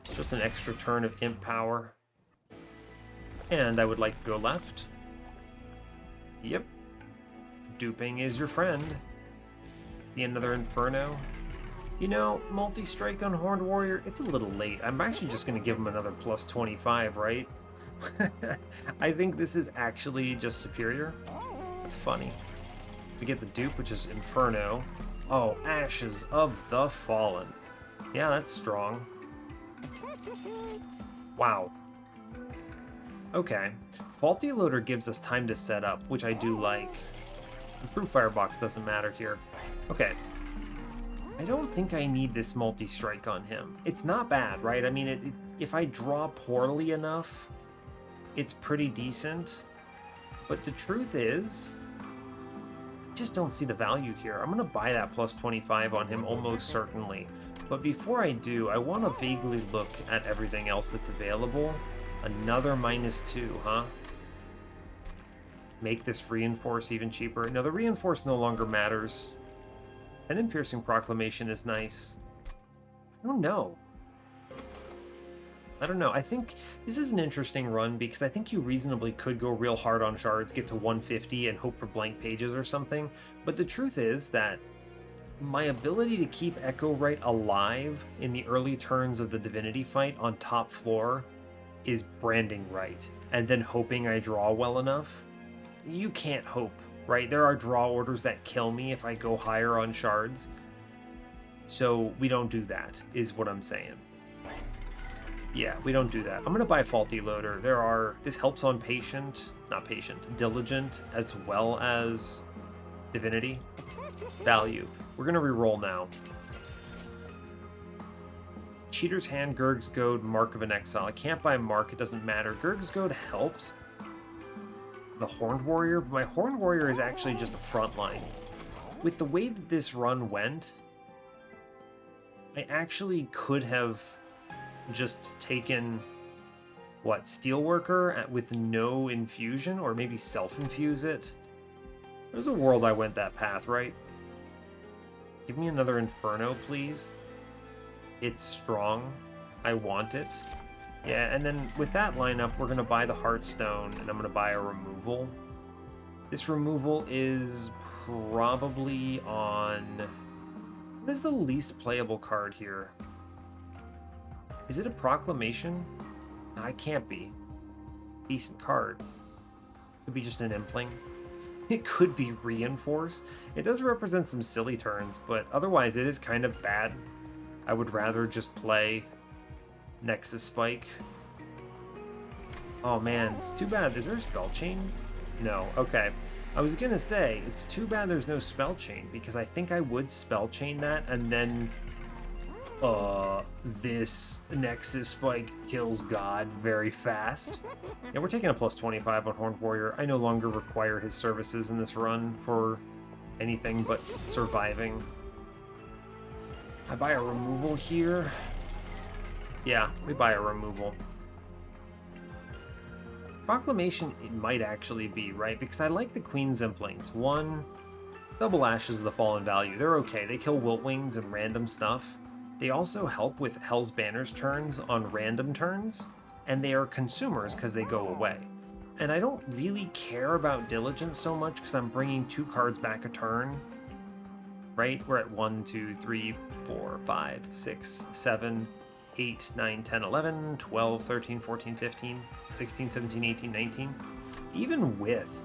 It's just an extra turn of Imp power. And I would like to go left. Yep. Duping is your friend. See another Inferno. You know, multi-strike on Horned Warrior, it's a little late. I'm actually just going to give him another plus 25, right? I think this is actually just superior. That's funny. We get the dupe, which is Inferno. Oh, Ashes of the Fallen. Yeah, that's strong. Wow. Okay. Faulty Loader gives us time to set up, which I do like. Improved Firebox doesn't matter here. Okay. I don't think I need this multi-strike on him. It's not bad, right? I mean, if I draw poorly enough, it's pretty decent. But the truth is, I just don't see the value here. I'm going to buy that plus 25 on him almost certainly. But before I do, I want to vaguely look at everything else that's available. Another -2, huh? Make this Reinforce even cheaper. No, the Reinforce no longer matters. And Piercing Proclamation is nice. I don't know. I think this is an interesting run because I think you reasonably could go real hard on shards, get to 150 and hope for blank pages or something. But the truth is that my ability to keep Echo Right alive in the early turns of the Divinity fight on top floor is branding right. And then hoping I draw well enough. You can't hope, right? There are draw orders that kill me if I go higher on shards. So we don't do that, is what I'm saying. Yeah, we don't do that. I'm going to buy Faulty Loader. This helps on Diligent, as well as Divinity. Value. We're going to reroll now. Cheater's Hand, Gurg's Goad, Mark of an Exile. I can't buy Mark, it doesn't matter. Gurg's Goad helps the Horned Warrior, but my Horned Warrior is actually just a front line. With the way that this run went, I actually could have just taken, what, Steelworker with no infusion, or maybe self-infuse it. There's a world I went that path, right? Give me another Inferno, please. It's strong. I want it. Yeah, and then with that lineup, we're going to buy the Heartstone, and I'm going to buy a removal. This removal is probably on... What is the least playable card here? Is it a Proclamation? No, it can't be. Decent card. Could be just an Impling. It could be Reinforce. It does represent some silly turns, but otherwise it is kind of bad. I would rather just play Nexus Spike. Oh man, it's too bad. Is there a spell chain? No. Okay. I was gonna say, it's too bad there's no spell chain, because I think I would spell chain that, and then this Nexus Spike kills God very fast. Yeah, we're taking a plus 25 on Horned Warrior. I no longer require his services in this run for anything but surviving. I buy a removal here. Yeah, we buy a removal. Proclamation, it might actually be, right? Because I like the Queen Zimplings. One, double Ashes of the Fallen value. They're okay. They kill Wiltwings and random stuff. They also help with Hell's Banner's turns on random turns, and they are consumers because they go away. And I don't really care about Diligence so much because I'm bringing 2 cards back a turn, right? We're at 1, 2, 3, 4, 5, 6, 7, 8, 9, 10, 11, 12, 13, 14, 15, 16, 17, 18, 19. Even with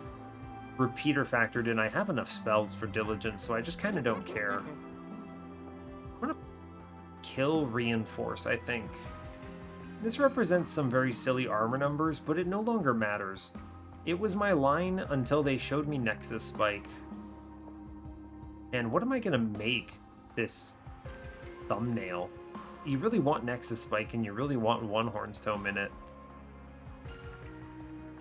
Repeater factored in, I have enough spells for Diligence, so I just kind of don't care. I'm going to kill Reinforce, I think. This represents some very silly armor numbers, but it no longer matters. It was my line until they showed me Nexus Spike. And what am I going to make this thumbnail? You really want Nexus Spike, and you really want Wurmkin's Tome in it.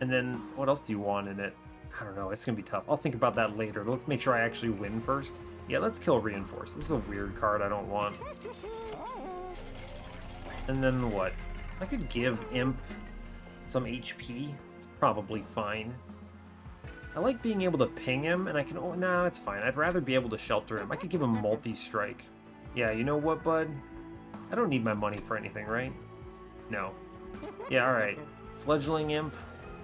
And then, what else do you want in it? I don't know, it's going to be tough. I'll think about that later. Let's make sure I actually win first. Yeah, let's kill Reinforce. This is a weird card I don't want. And then what? I could give Imp some HP. It's probably fine. I like being able to ping him, and I can... Oh, no, it's fine. I'd rather be able to shelter him. I could give him multi-strike. Yeah, you know what, bud? I don't need my money for anything, right? No. Yeah, alright. Fledgling Imp.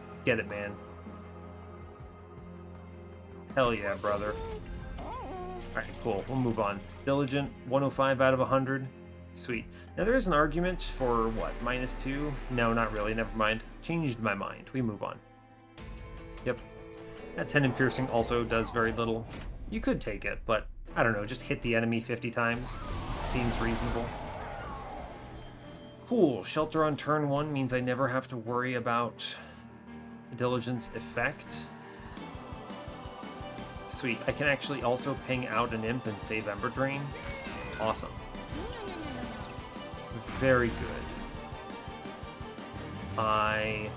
Let's get it, man. Hell yeah, brother. Alright, cool. We'll move on. Diligent, 105 out of 100. Sweet. Now there is an argument for, what, -2? No, not really. Never mind. Changed my mind. We move on. Yep. That 10 in piercing also does very little. You could take it, but I don't know. Just hit the enemy 50 times. Seems reasonable. Cool. Shelter on turn 1 means I never have to worry about the Diligence effect. Sweet. I can actually also ping out an Imp and save Ember Drain. Awesome. Very good. I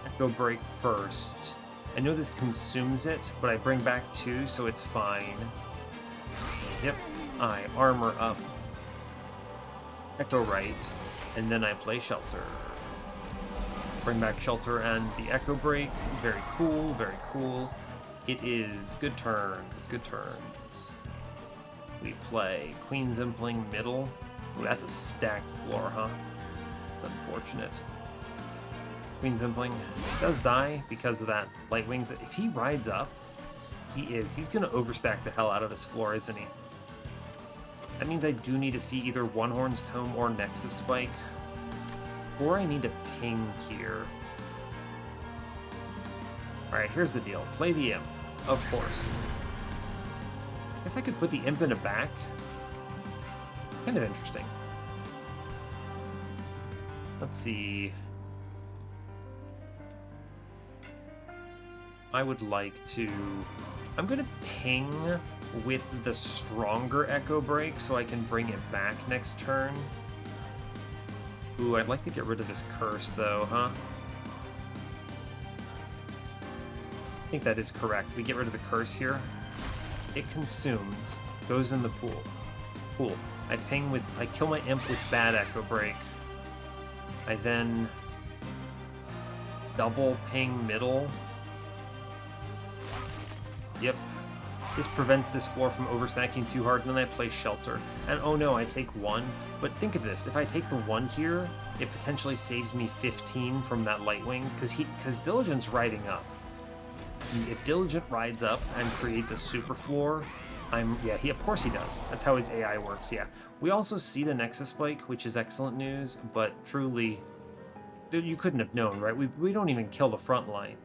Echo Break first. I know this consumes it, but I bring back 2, so it's fine. Yep. I armor up. Echo Right, and then I play Shelter. Bring back Shelter and the Echo Break. Very cool, very cool. It is good turns, good turns. We play Queen Zimpling middle. Ooh, that's a stacked floor, huh? It's unfortunate. Queen Zimpling does die because of that Light Wings. If he rides up, he's going to overstack the hell out of this floor, isn't he? That means I do need to see either Wurmkin's Tome or Nexus Spike. Or I need to ping here. Alright, here's the deal. Play the Imp, of course. I guess I could put the Imp in a back. Kind of interesting. Let's see. I would like to... I'm going to ping with the stronger Echo Break so I can bring it back next turn. Ooh, I'd like to get rid of this curse, though, huh? I think that is correct. We get rid of the curse here. It consumes. Goes in the pool. Cool. I kill my Imp with bad Echo Break. I then double ping middle. Yep. This prevents this floor from overstacking too hard, and then I play Shelter. And oh no, I take 1. But think of this, if I take the 1 here, it potentially saves me 15 from that Light Wings, because Diligent's riding up. If Diligent rides up and creates a super floor, of course he does. That's how his AI works, yeah. We also see the Nexus Spike, which is excellent news, but truly, you couldn't have known, right? We don't even kill the front line.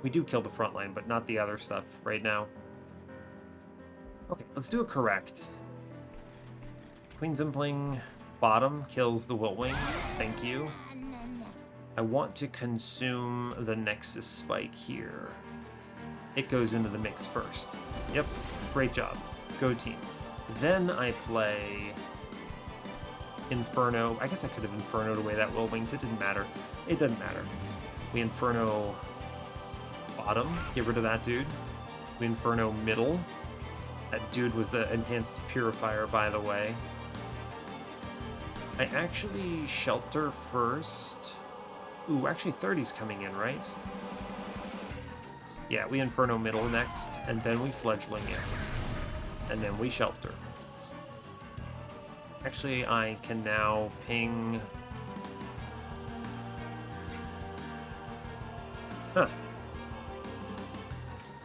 We do kill the front line, but not the other stuff right now. Okay, let's do it correct. Queen Zimpling bottom kills the Wiltwings. Thank you. I want to consume the Nexus Spike here. It goes into the mix first. Yep, great job. Go team. Then I play Inferno. I guess I could have Infernoed away that Wiltwings. It didn't matter. It doesn't matter. We Inferno bottom. Get rid of that dude. We Inferno middle. That dude was the enhanced purifier, by the way. I actually shelter first. Ooh, actually 30's coming in, right? Yeah, we Inferno middle next, and then we Fledgling in. And then we shelter. Actually, I can now ping... Huh.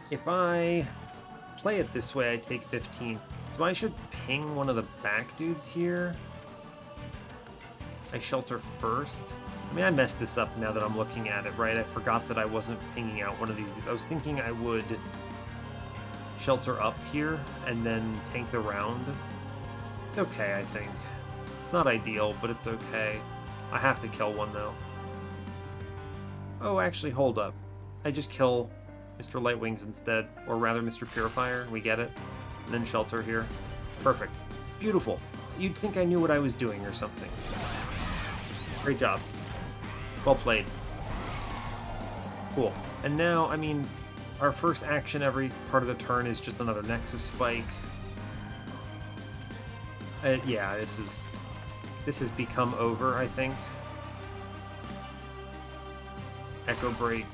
If I play it this way, I take 15. So I should ping one of the back dudes here. I shelter first. I mean, I messed this up now that I'm looking at it, right? I forgot that I wasn't pinging out one of these dudes. I was thinking I would shelter up here and then tank the round. It's okay, I think. It's not ideal, but it's okay. I have to kill one, though. Oh, actually, hold up. I just kill Mr. Lightwings instead, or rather Mr. Purifier. We get it. And then shelter here. Perfect. Beautiful. You'd think I knew what I was doing or something. Great job. Well played. Cool. And now, I mean, our first action every part of the turn is just another Nexus Spike. Yeah, this has become over, I think. Echo Break.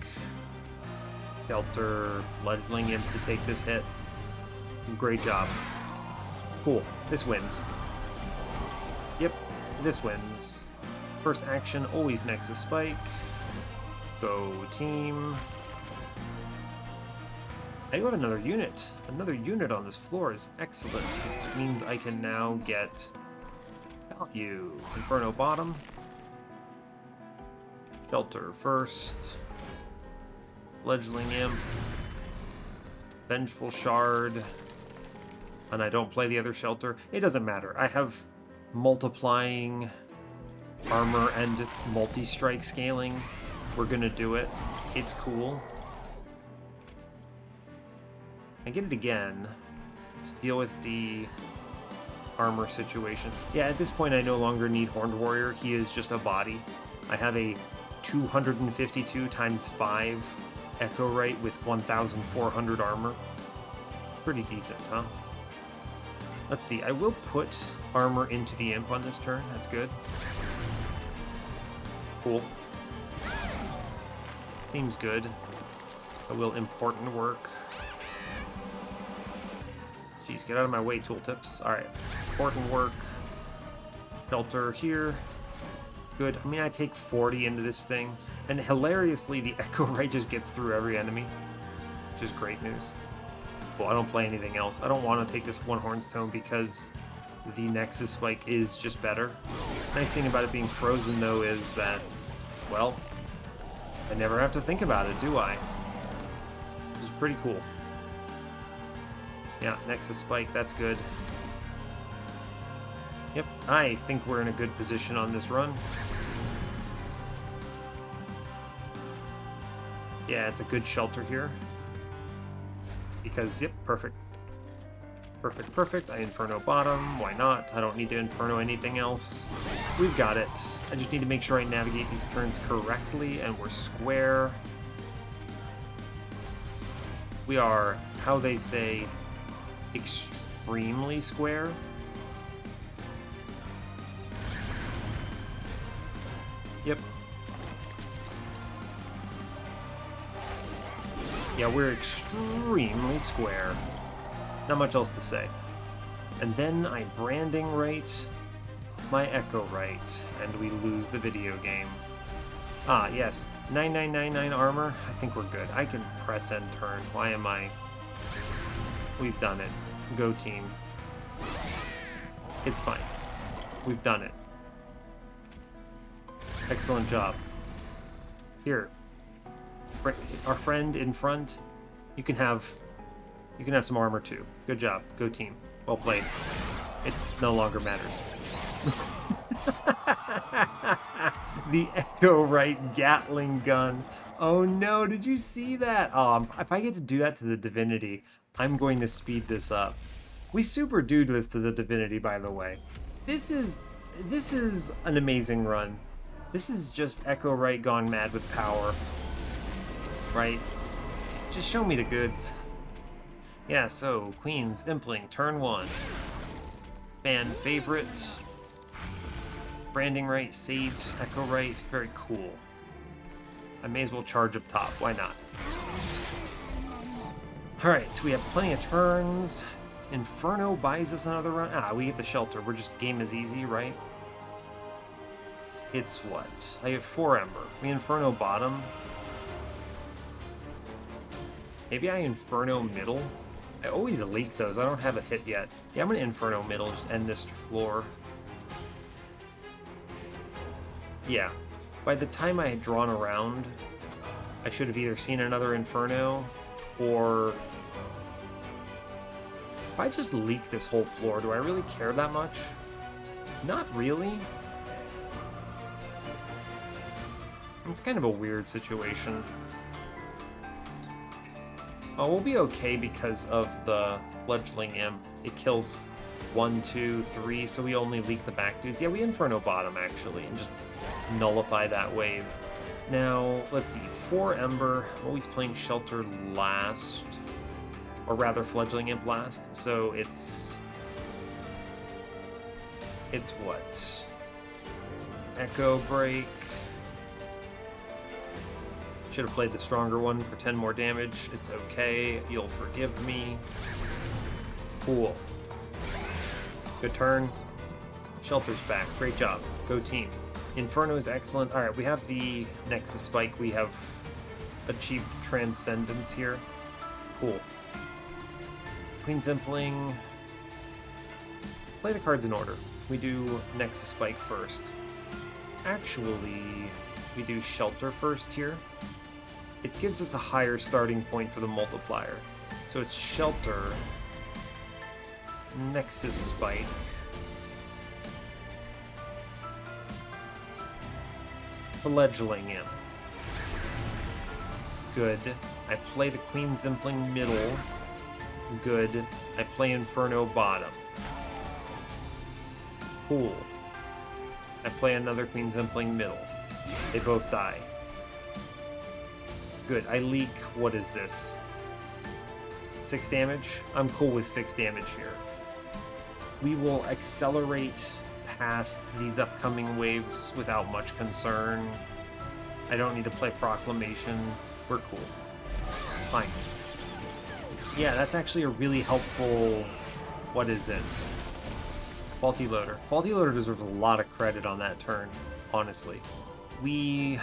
Shelter. Fledgling in to take this hit. Great job. Cool. This wins. Yep, this wins. First action, always Nexus Spike. Go team. I got another unit. Another unit on this floor is excellent. This means I can now get value. Inferno bottom. Shelter first. Fledgling Imp. Vengeful Shard. And I don't play the other shelter. It doesn't matter. I have multiplying armor and multi-strike scaling. We're gonna do it. It's cool. I get it again. Let's deal with the armor situation. Yeah, at this point I no longer need Horned Warrior. He is just a body. I have a 252 times 5 Echo Right with 1,400 armor. Pretty decent, huh? Let's see, I will put armor into the Imp on this turn. That's good. Cool. Seems good. I will important work. Jeez, get out of my way, tooltips. Alright. Important work. Shelter here. Good. I mean, I take 40 into this thing. And hilariously, the Echo Right just gets through every enemy. Which is great news. Cool, I don't play anything else. I don't want to take this one Horn's Tome because the Nexus Spike is just better. Nice thing about it being frozen, though, is that, well, I never have to think about it, do I? Which is pretty cool. Yeah, Nexus Spike, that's good. Yep, I think we're in a good position on this run. Yeah, it's a good shelter here. Because, yep, perfect. Perfect, perfect. I Inferno bottom. Why not? I don't need to Inferno anything else. We've got it. I just need to make sure I navigate these turns correctly, and we're square. We are, how they say, extremely square. Yep. Yeah, we're extremely square. Not much else to say. And then I branding right my Echo Right, and we lose the video game. Ah, yes. 9999 armor. I think we're good. I can press end turn. Why am I... We've done it. Go team. It's fine. We've done it. Excellent job. Here. Our friend in front, you can have some armor too. Good job. Go team. Well played. It no longer matters. The Echo Right Gatling gun. Oh no, did you see that? Oh, if I get to do that to the Divinity, I'm going to speed this up. We super dude this to the Divinity, by the way. This is an amazing run. This is just Echo Right gone mad with power. Right? Just show me the goods. Yeah, so, Queen's Impling, turn 1. Fan favorite. Branding right, saves, echo right, very cool. I may as well charge up top, why not? Alright, we have plenty of turns. Inferno buys us another run. Ah, we get the shelter. We're just, game is easy, right? It's what? I get 4 Ember. We Inferno bottom. Maybe I Inferno middle? I always leak those. I don't have a hit yet. Yeah, I'm gonna Inferno middle, just end this floor. Yeah. By the time I had drawn around, I should have either seen another Inferno, or... If I just leak this whole floor, do I really care that much? Not really. It's kind of a weird situation. Oh, we'll be okay because of the Fledgling Imp. It kills 1, 2, 3, so we only leak the back dudes. Yeah, we Inferno bottom, actually, and just nullify that wave. Now, let's see. 4 Ember. I'm always playing Shelter last. Or rather, Fledgling Imp last. So it's... It's what? Echo Break. Should have played the stronger one for 10 more damage. It's okay. You'll forgive me. Cool. Good turn. Shelter's back. Great job. Go team. Inferno is excellent. Alright, we have the Nexus Spike. We have achieved Transcendence here. Cool. Queen's Impling. Play the cards in order. We do Nexus Spike first. Actually, we do Shelter first here. It gives us a higher starting point for the multiplier. So it's Shelter, Nexus Spike, Fledgling Imp. Good. I play the Queen's Impling middle. Good. I play Inferno bottom. Cool. I play another Queen's Impling middle. They both die. Good. I leak, what is this? 6 damage? I'm cool with 6 damage here. We will accelerate past these upcoming waves without much concern. I don't need to play Proclamation. We're cool. Fine. Yeah, that's actually a really helpful... What is it? Faulty Loader. Faulty Loader deserves a lot of credit on that turn, honestly. We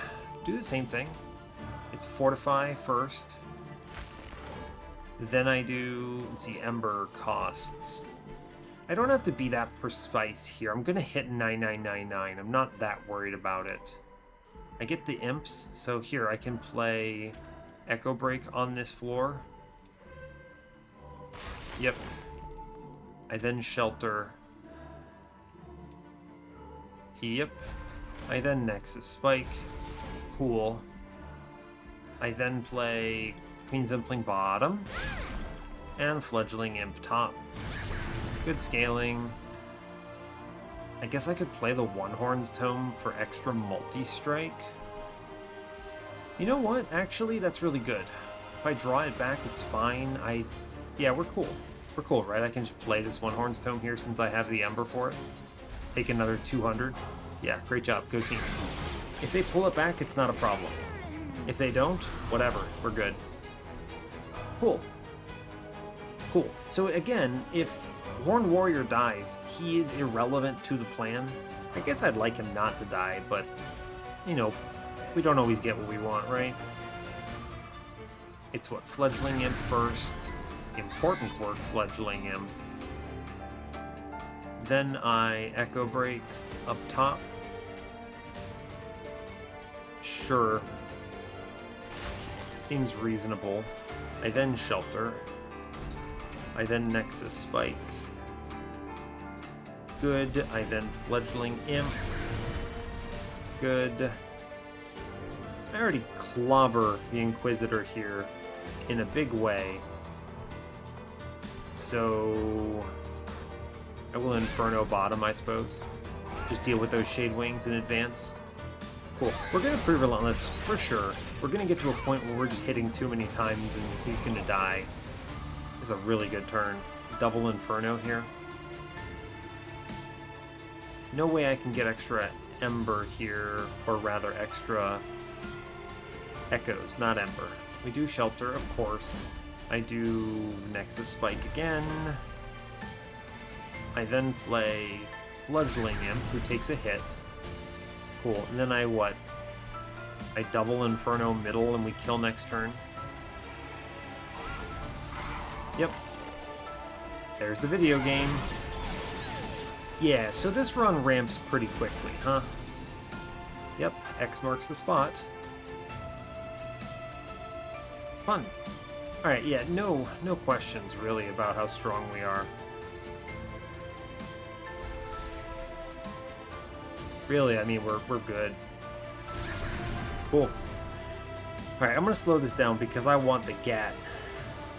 do the same thing. It's Fortify first. Then I do, let's see, Ember costs. I don't have to be that precise here. I'm going to hit 9999. I'm not that worried about it. I get the imps, so here I can play Echo Break on this floor. Yep. I then Shelter. Yep. I then Nexus Spike. Cool. I then play Queen's Impling bottom. And Fledgling Imp top. Good scaling. I guess I could play the One-Horn's Tome for extra multi-strike. You know what? Actually, that's really good. If I draw it back, it's fine. Yeah, we're cool. We're cool, right? I can just play this One-Horn's Tome here since I have the Ember for it. Take another 200. Yeah, great job. Go team. If they pull it back, it's not a problem. If they don't, whatever. We're good. Cool. Cool. So again, if Horned Warrior dies, he is irrelevant to the plan. I guess I'd like him not to die, but, you know, we don't always get what we want, right? It's what? Fledgling Imp first. Important work, Fledgling Imp. Then I Echo Break up top. Sure. Seems reasonable. I then Shelter. I then Nexus Spike. Good. I then Fledgling Imp. Good. I already clobber the Inquisitor here in a big way. So I will Inferno bottom, I suppose. Just deal with those Shade Wings in advance. Cool. We're going to Prove Relentless, for sure. We're going to get to a point where we're just hitting too many times and he's going to die. It's a really good turn. Double Inferno here. No way I can get extra Ember here, or rather extra Echoes, not Ember. We do Shelter, of course. I do Nexus Spike again. I then play Fledgling Imp, who takes a hit. Cool. And then I what? I double Inferno middle and we kill next turn. Yep. There's the video game. Yeah, so this run ramps pretty quickly, huh? Yep, X marks the spot. Fun. Alright, yeah, no questions really about how strong we are. Really, I mean, we're good. Cool. Alright, I'm gonna slow this down because I want the GAT.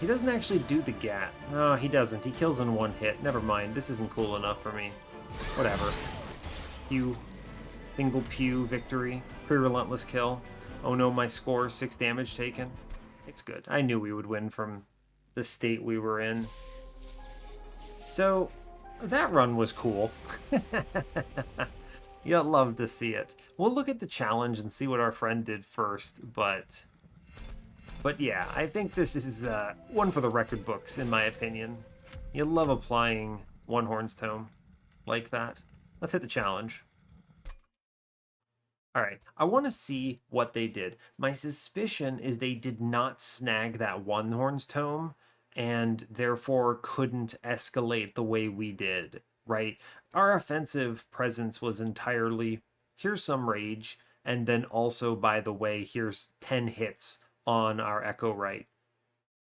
He doesn't actually do the GAT. No, he doesn't. He kills in one hit. Never mind, this isn't cool enough for me. Whatever. Pew. Single pew victory. Pre-relentless kill. Oh no, my score, 6 damage taken. It's good. I knew we would win from the state we were in. So, that run was cool. You'll love to see it. We'll look at the challenge and see what our friend did first, but yeah, I think this is one for the record books, in my opinion. You'll love applying One Horn's Tome like that. Let's hit the challenge. Alright, I want to see what they did. My suspicion is they did not snag that One Horn's Tome, and therefore couldn't escalate the way we did, right? Our offensive presence was entirely, here's some rage, and then also, by the way, here's 10 hits on our Echo Right.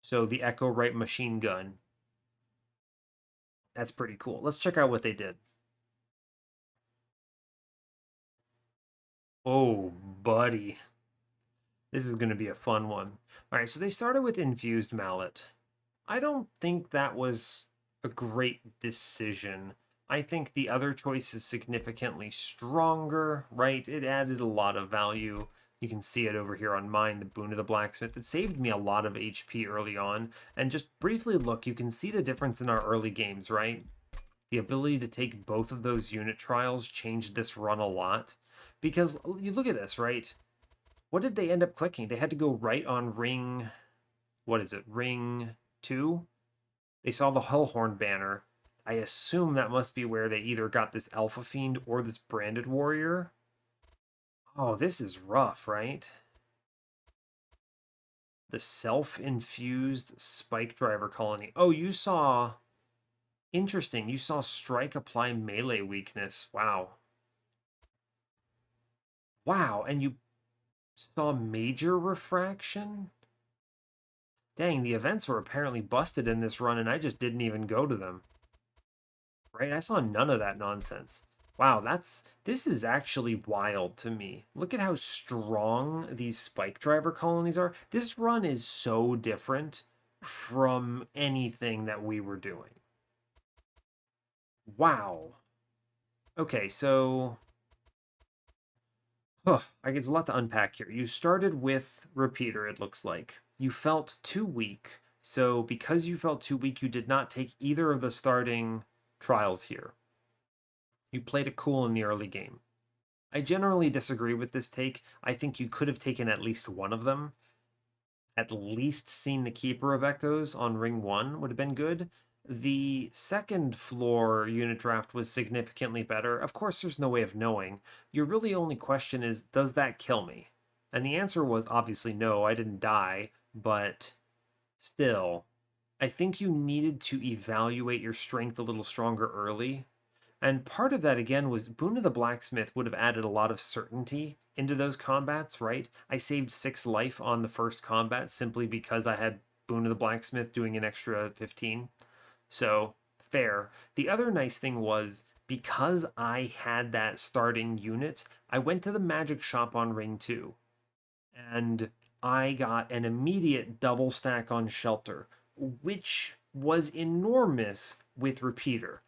So the Echo Right machine gun. That's pretty cool. Let's check out what they did. Oh, buddy. This is going to be a fun one. All right, so they started with Infused Mallet. I don't think that was a great decision. I think the other choice is significantly stronger, right? It added a lot of value. You can see it over here on mine, the Boon of the Blacksmith. It saved me a lot of HP early on. And just briefly look, you can see the difference in our early games, right? The ability to take both of those unit trials changed this run a lot. Because you look at this, right? What did they end up clicking? They had to go right on ring... What is it? Ring 2? They saw the Hellhorned banner. I assume that must be where they either got this Alpha Fiend or this Branded Warrior. Oh, this is rough, right? The self-infused Spike Driver Colony. Oh, you saw... Interesting. You saw Strike apply melee weakness. Wow. Wow, and you saw Major Refraction? Dang, the events were apparently busted in this run, and I just didn't even go to them. Right? I saw none of that nonsense. Wow, this is actually wild to me. Look at how strong these Spike Driver colonies are. This run is so different from anything that we were doing. Wow. Okay, so... I guess a lot to unpack here. You started with Repeater, it looks like. You felt too weak. So because you felt too weak, you did not take either of the starting trials here. You played it cool in the early game. I generally disagree with this take. I think you could have taken at least one of them. At least seen the Keeper of Echoes on ring 1 would have been good. The second floor unit draft was significantly better. Of course, there's no way of knowing. Your really only question is, does that kill me? And the answer was obviously no, I didn't die, but still, I think you needed to evaluate your strength a little stronger early. And part of that, again, was Boon of the Blacksmith would have added a lot of certainty into those combats, right? I saved 6 life on the first combat simply because I had Boon of the Blacksmith doing an extra 15. So, fair. The other nice thing was, because I had that starting unit, I went to the magic shop on ring 2. And I got an immediate double stack on Shelter, which was enormous with Repeater.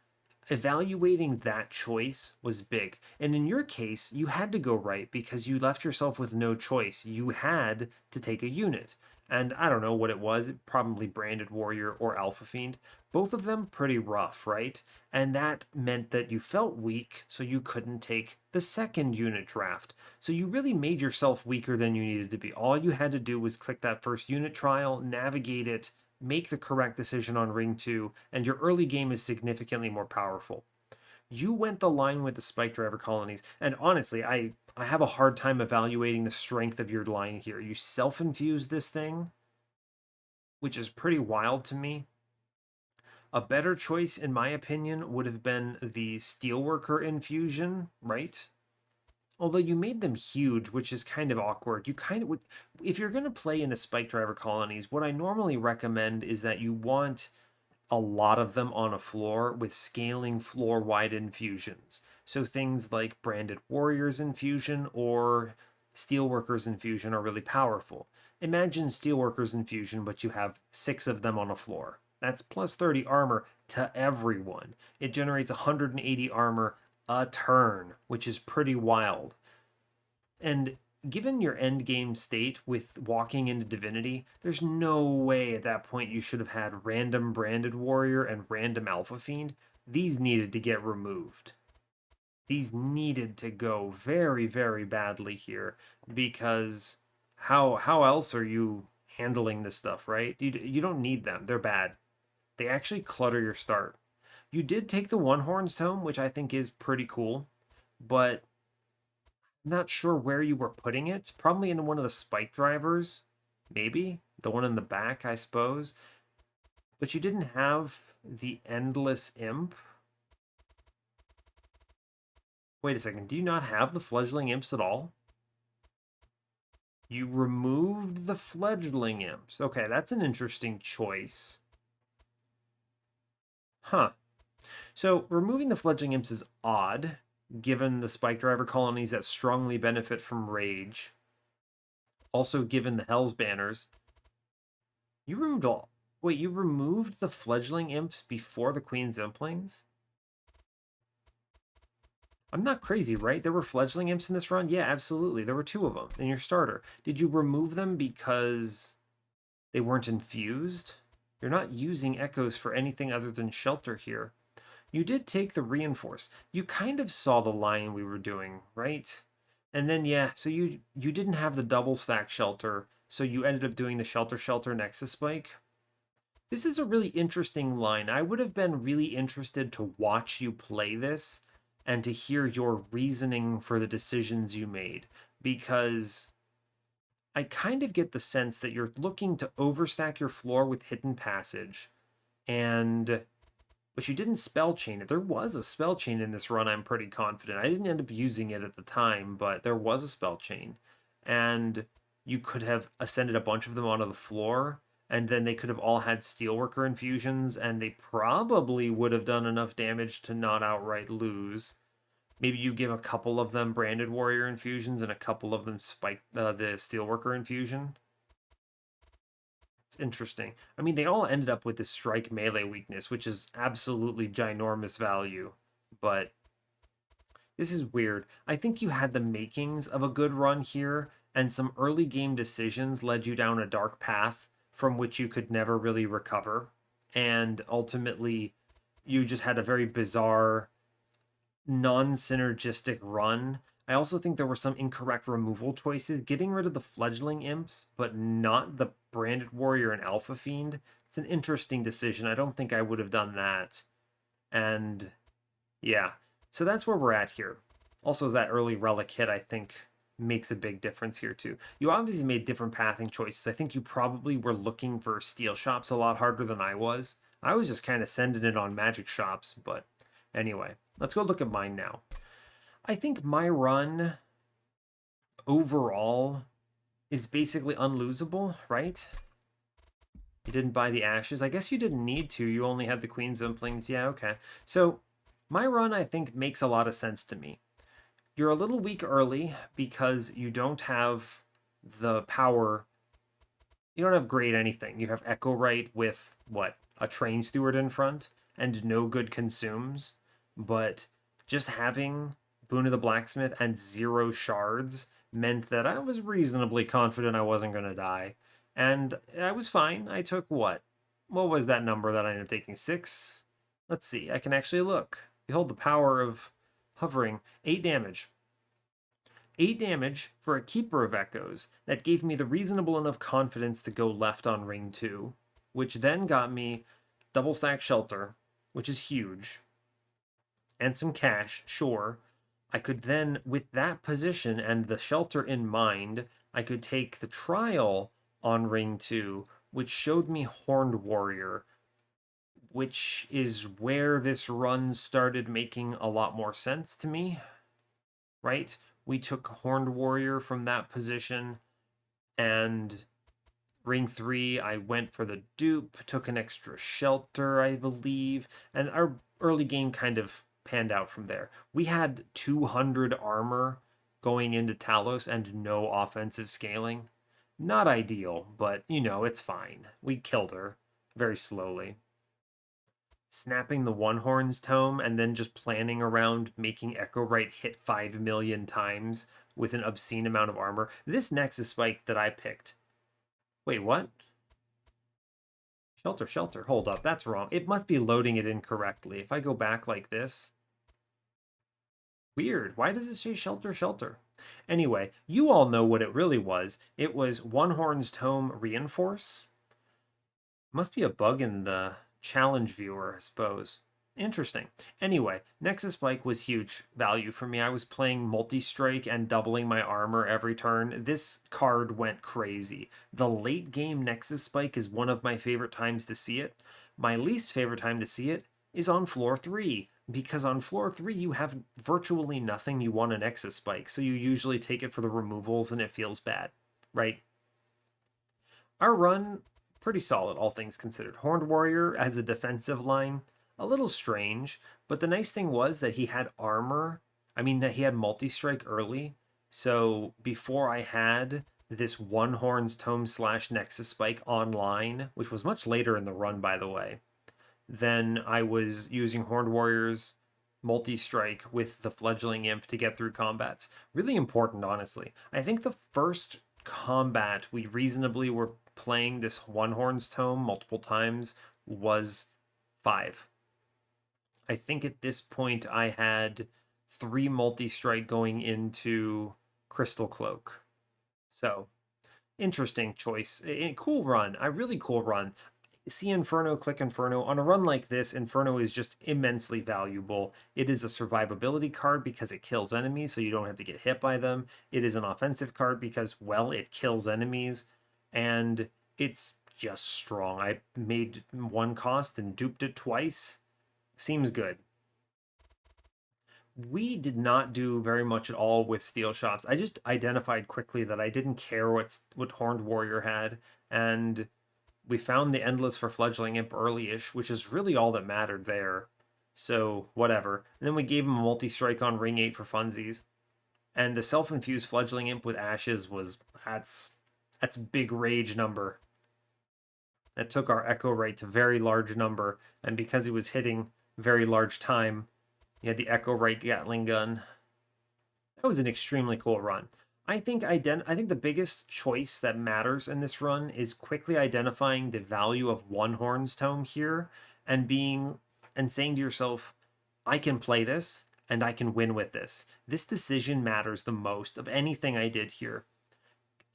Evaluating that choice was big. And in your case, you had to go right because you left yourself with no choice. You had to take a unit. And I don't know what it was, probably Branded Warrior or Alpha Fiend. Both of them pretty rough, right? And that meant that you felt weak, so you couldn't take the second unit draft. So you really made yourself weaker than you needed to be. All you had to do was click that first unit trial, navigate it, make the correct decision on ring 2, and your early game is significantly more powerful. You went the line with the Spike Driver colonies, and honestly, I have a hard time evaluating the strength of your line here. You self-infused this thing, which is pretty wild to me. A better choice, in my opinion, would have been the Steelworker infusion, right? Although you made them huge, which is kind of awkward. You kind of would, if you're going to play into Spike Driver colonies, what I normally recommend is that you want a lot of them on a floor with scaling floor wide infusions. So things like Branded Warriors infusion or Steelworkers infusion are really powerful. Imagine Steelworkers infusion, but you have 6 of them on a floor. That's plus 30 armor to everyone. It generates 180 armor a turn, which is pretty wild. And given your end game state with walking into Divinity, there's no way at that point you should have had random Branded Warrior and random Alpha Fiend. These needed to get removed. These needed to go very, very badly here because how else are you handling this stuff, right? You don't need them. They're bad. They actually clutter your start. You did take the One Horns Tome, which I think is pretty cool, but I'm not sure where you were putting it. Probably in one of the spike drivers, maybe the one in the back, I suppose. But you didn't have the Endless Imp. Wait a second. Do you not have the Fledgling Imps at all? You removed the Fledgling Imps. Okay, that's an interesting choice. Huh. So removing the Fledgling Imps is odd, given the Spike Driver colonies that strongly benefit from Rage. Also, given the Hell's Banners. You removed all. Wait, you removed the Fledgling Imps before the Queen's Implings? I'm not crazy, right? There were Fledgling Imps in this run? Yeah, absolutely. There were 2 of them in your starter. Did you remove them because they weren't infused? You're not using Echoes for anything other than Shelter here. You did take the Reinforce. You kind of saw the line we were doing, right? And then, yeah, so you didn't have the double stack Shelter, so you ended up doing the Shelter Nexus Spike. This is a really interesting line. I would have been really interested to watch you play this and to hear your reasoning for the decisions you made, because I kind of get the sense that you're looking to overstack your floor with Hidden Passage, and but you didn't spell chain it. There was a spell chain in this run, I'm pretty confident. I didn't end up using it at the time, but there was a spell chain. And you could have ascended a bunch of them onto the floor, and then they could have all had Steelworker infusions, and they probably would have done enough damage to not outright lose. Maybe you give a couple of them Branded Warrior infusions and a couple of them Spike the Steelworker infusion. It's interesting. I mean, they all ended up with this strike melee weakness, which is absolutely ginormous value. But this is weird. I think you had the makings of a good run here, and some early game decisions led you down a dark path from which you could never really recover. And ultimately, you just had a very bizarre, non synergistic run. I also think there were some incorrect removal choices. Getting rid of the Fledgling Imps, but not the Branded Warrior and Alpha Fiend. It's an interesting decision. I don't think I would have done that. And yeah, so that's where we're at here. Also, that early Relic hit, I think, makes a big difference here too. You obviously made different pathing choices. I think you probably were looking for steel shops a lot harder than I was. I was just kind of sending it on magic shops, but anyway, let's go look at mine now. I think my run overall is basically unlosable, right? You didn't buy the ashes. I guess you didn't need to. You only had the Queen's Implings. Yeah, okay. So my run, I think, makes a lot of sense to me. You're a little weak early because you don't have the power. You don't have great anything. You have Echo Right with, what, a Train Steward in front and no good consumes. But just having Boon of the Blacksmith and 0 shards meant that I was reasonably confident I wasn't going to die. And I was fine. I took what? What was that number that I ended up taking? 6? Let's see. I can actually look. Behold the power of hovering. 8 damage. 8 damage for a Keeper of Echoes. That gave me the reasonable enough confidence to go left on ring 2, which then got me double stack Shelter, which is huge, and some cash, sure. I could then, with that position and the Shelter in mind, I could take the Trial on ring 2, which showed me Horned Warrior, which is where this run started making a lot more sense to me, right? We took Horned Warrior from that position, and ring 3, I went for the dupe, took an extra Shelter, I believe, and our early game kind of panned out from there. We had 200 armor going into Talos and no offensive scaling. Not ideal, but it's fine. We killed her very slowly. Snapping the One Horn's Tome and then just planning around making Echo Right hit 5 million times with an obscene amount of armor. This Nexus Spike that I picked. Wait, what? Shelter, Shelter. Hold up, that's wrong. It must be loading it incorrectly. If I go back like this. Weird. Why does it say Shelter, Shelter? Anyway, you all know what it really was. It was One Horn's Tome Reinforce. Must be a bug in the challenge viewer, I suppose. Interesting. Anyway, Nexus Spike was huge value for me. I was playing multi-strike and doubling my armor every turn. This card went crazy. The late game Nexus Spike is one of my favorite times to see it. My least favorite time to see it is on floor 3, because on floor 3 you have virtually nothing you want a Nexus Spike, so you usually take it for the removals and it feels bad, right? Our run, pretty solid, all things considered. Horned Warrior as a defensive line, a little strange, but the nice thing was that he had armor. I mean, that he had multi-strike early. So before I had this One Horn's Tome / Nexus Spike online, which was much later in the run, by the way, then I was using Horned Warriors multi-strike with the Fledgling Imp to get through combats. Really important, honestly. I think the first combat we reasonably were playing this One Horn's Tome multiple times was 5. I think at this point I had 3 multi-strike going into Crystal Cloak. So, interesting choice. Cool run. A really cool run. See Inferno, click Inferno. On a run like this, Inferno is just immensely valuable. It is a survivability card because it kills enemies, so you don't have to get hit by them. It is an offensive card because, well, it kills enemies. And it's just strong. I made 1 cost and duped it twice. Seems good. We did not do very much at all with steel shops. I just identified quickly that I didn't care what Horned Warrior had, and we found the Endless for Fledgling Imp early-ish, which is really all that mattered there. So, whatever. And then we gave him a multi-strike on ring 8 for funsies. And the self-infused Fledgling Imp with Ashes was... That's big rage number. That took our Echo Right to very large number, and because he was hitting very large time, he had the Echo Right Gatling gun. That was an extremely cool run. I think the biggest choice that matters in this run is quickly identifying the value of One Horn's Tome here and saying to yourself, I can play this and I can win with this. This decision matters the most of anything I did here.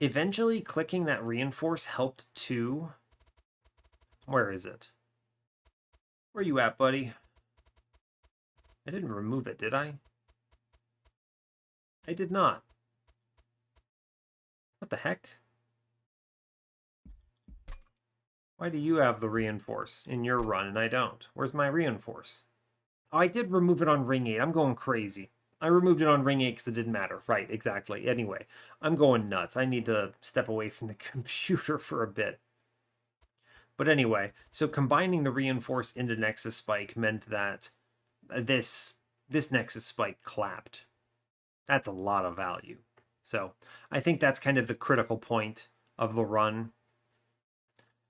Eventually, clicking that reinforce helped too. Where is it? Where you at, buddy? I didn't remove it, did I? I did not. What the heck? Why do you have the reinforce in your run and I don't? Where's my reinforce? Oh, I did remove it on ring 8. I'm going crazy. I removed it on ring 8 because it didn't matter. Right, exactly. Anyway, I'm going nuts. I need to step away from the computer for a bit. But anyway, so combining the reinforce into Nexus Spike meant that this Nexus Spike clapped. That's a lot of value. So I think that's kind of the critical point of the run.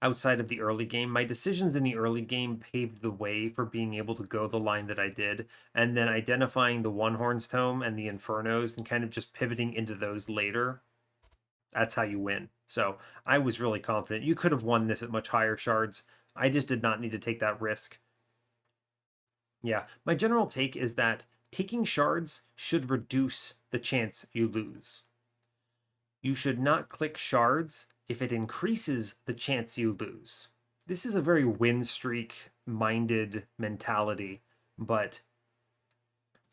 Outside of the early game, my decisions in the early game paved the way for being able to go the line that I did, and then identifying the One Horn's Tome and the Infernos and kind of just pivoting into those later. That's how you win. So I was really confident. You could have won this at much higher shards. I just did not need to take that risk. Yeah, my general take is that taking shards should reduce the chance you lose. You should not click shards if it increases the chance you lose. This is a very win streak minded mentality, but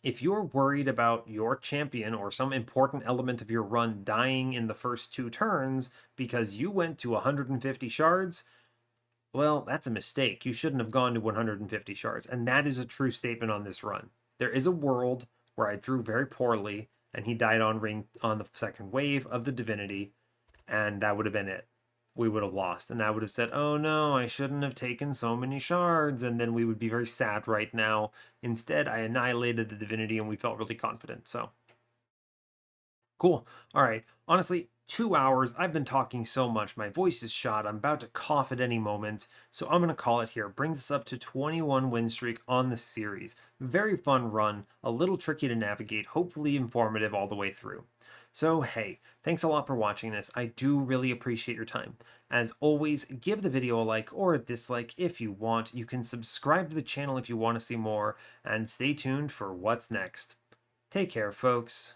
if you're worried about your champion or some important element of your run dying in the first 2 turns because you went to 150 shards, well, that's a mistake. You shouldn't have gone to 150 shards. And that is a true statement on this run. There is a world where I drew very poorly and he died on the second wave of the Divinity, and that would have been it. We would have lost. And I would have said, oh no, I shouldn't have taken so many shards. And then we would be very sad right now. Instead, I annihilated the Divinity and we felt really confident. So cool. All right. Honestly, 2 hours. I've been talking so much. My voice is shot. I'm about to cough at any moment. So I'm going to call it here. Brings us up to 21 win streak on the series. Very fun run. A little tricky to navigate. Hopefully informative all the way through. So hey, thanks a lot for watching this. I do really appreciate your time. As always, give the video a like or a dislike if you want. You can subscribe to the channel if you want to see more. And stay tuned for what's next. Take care, folks.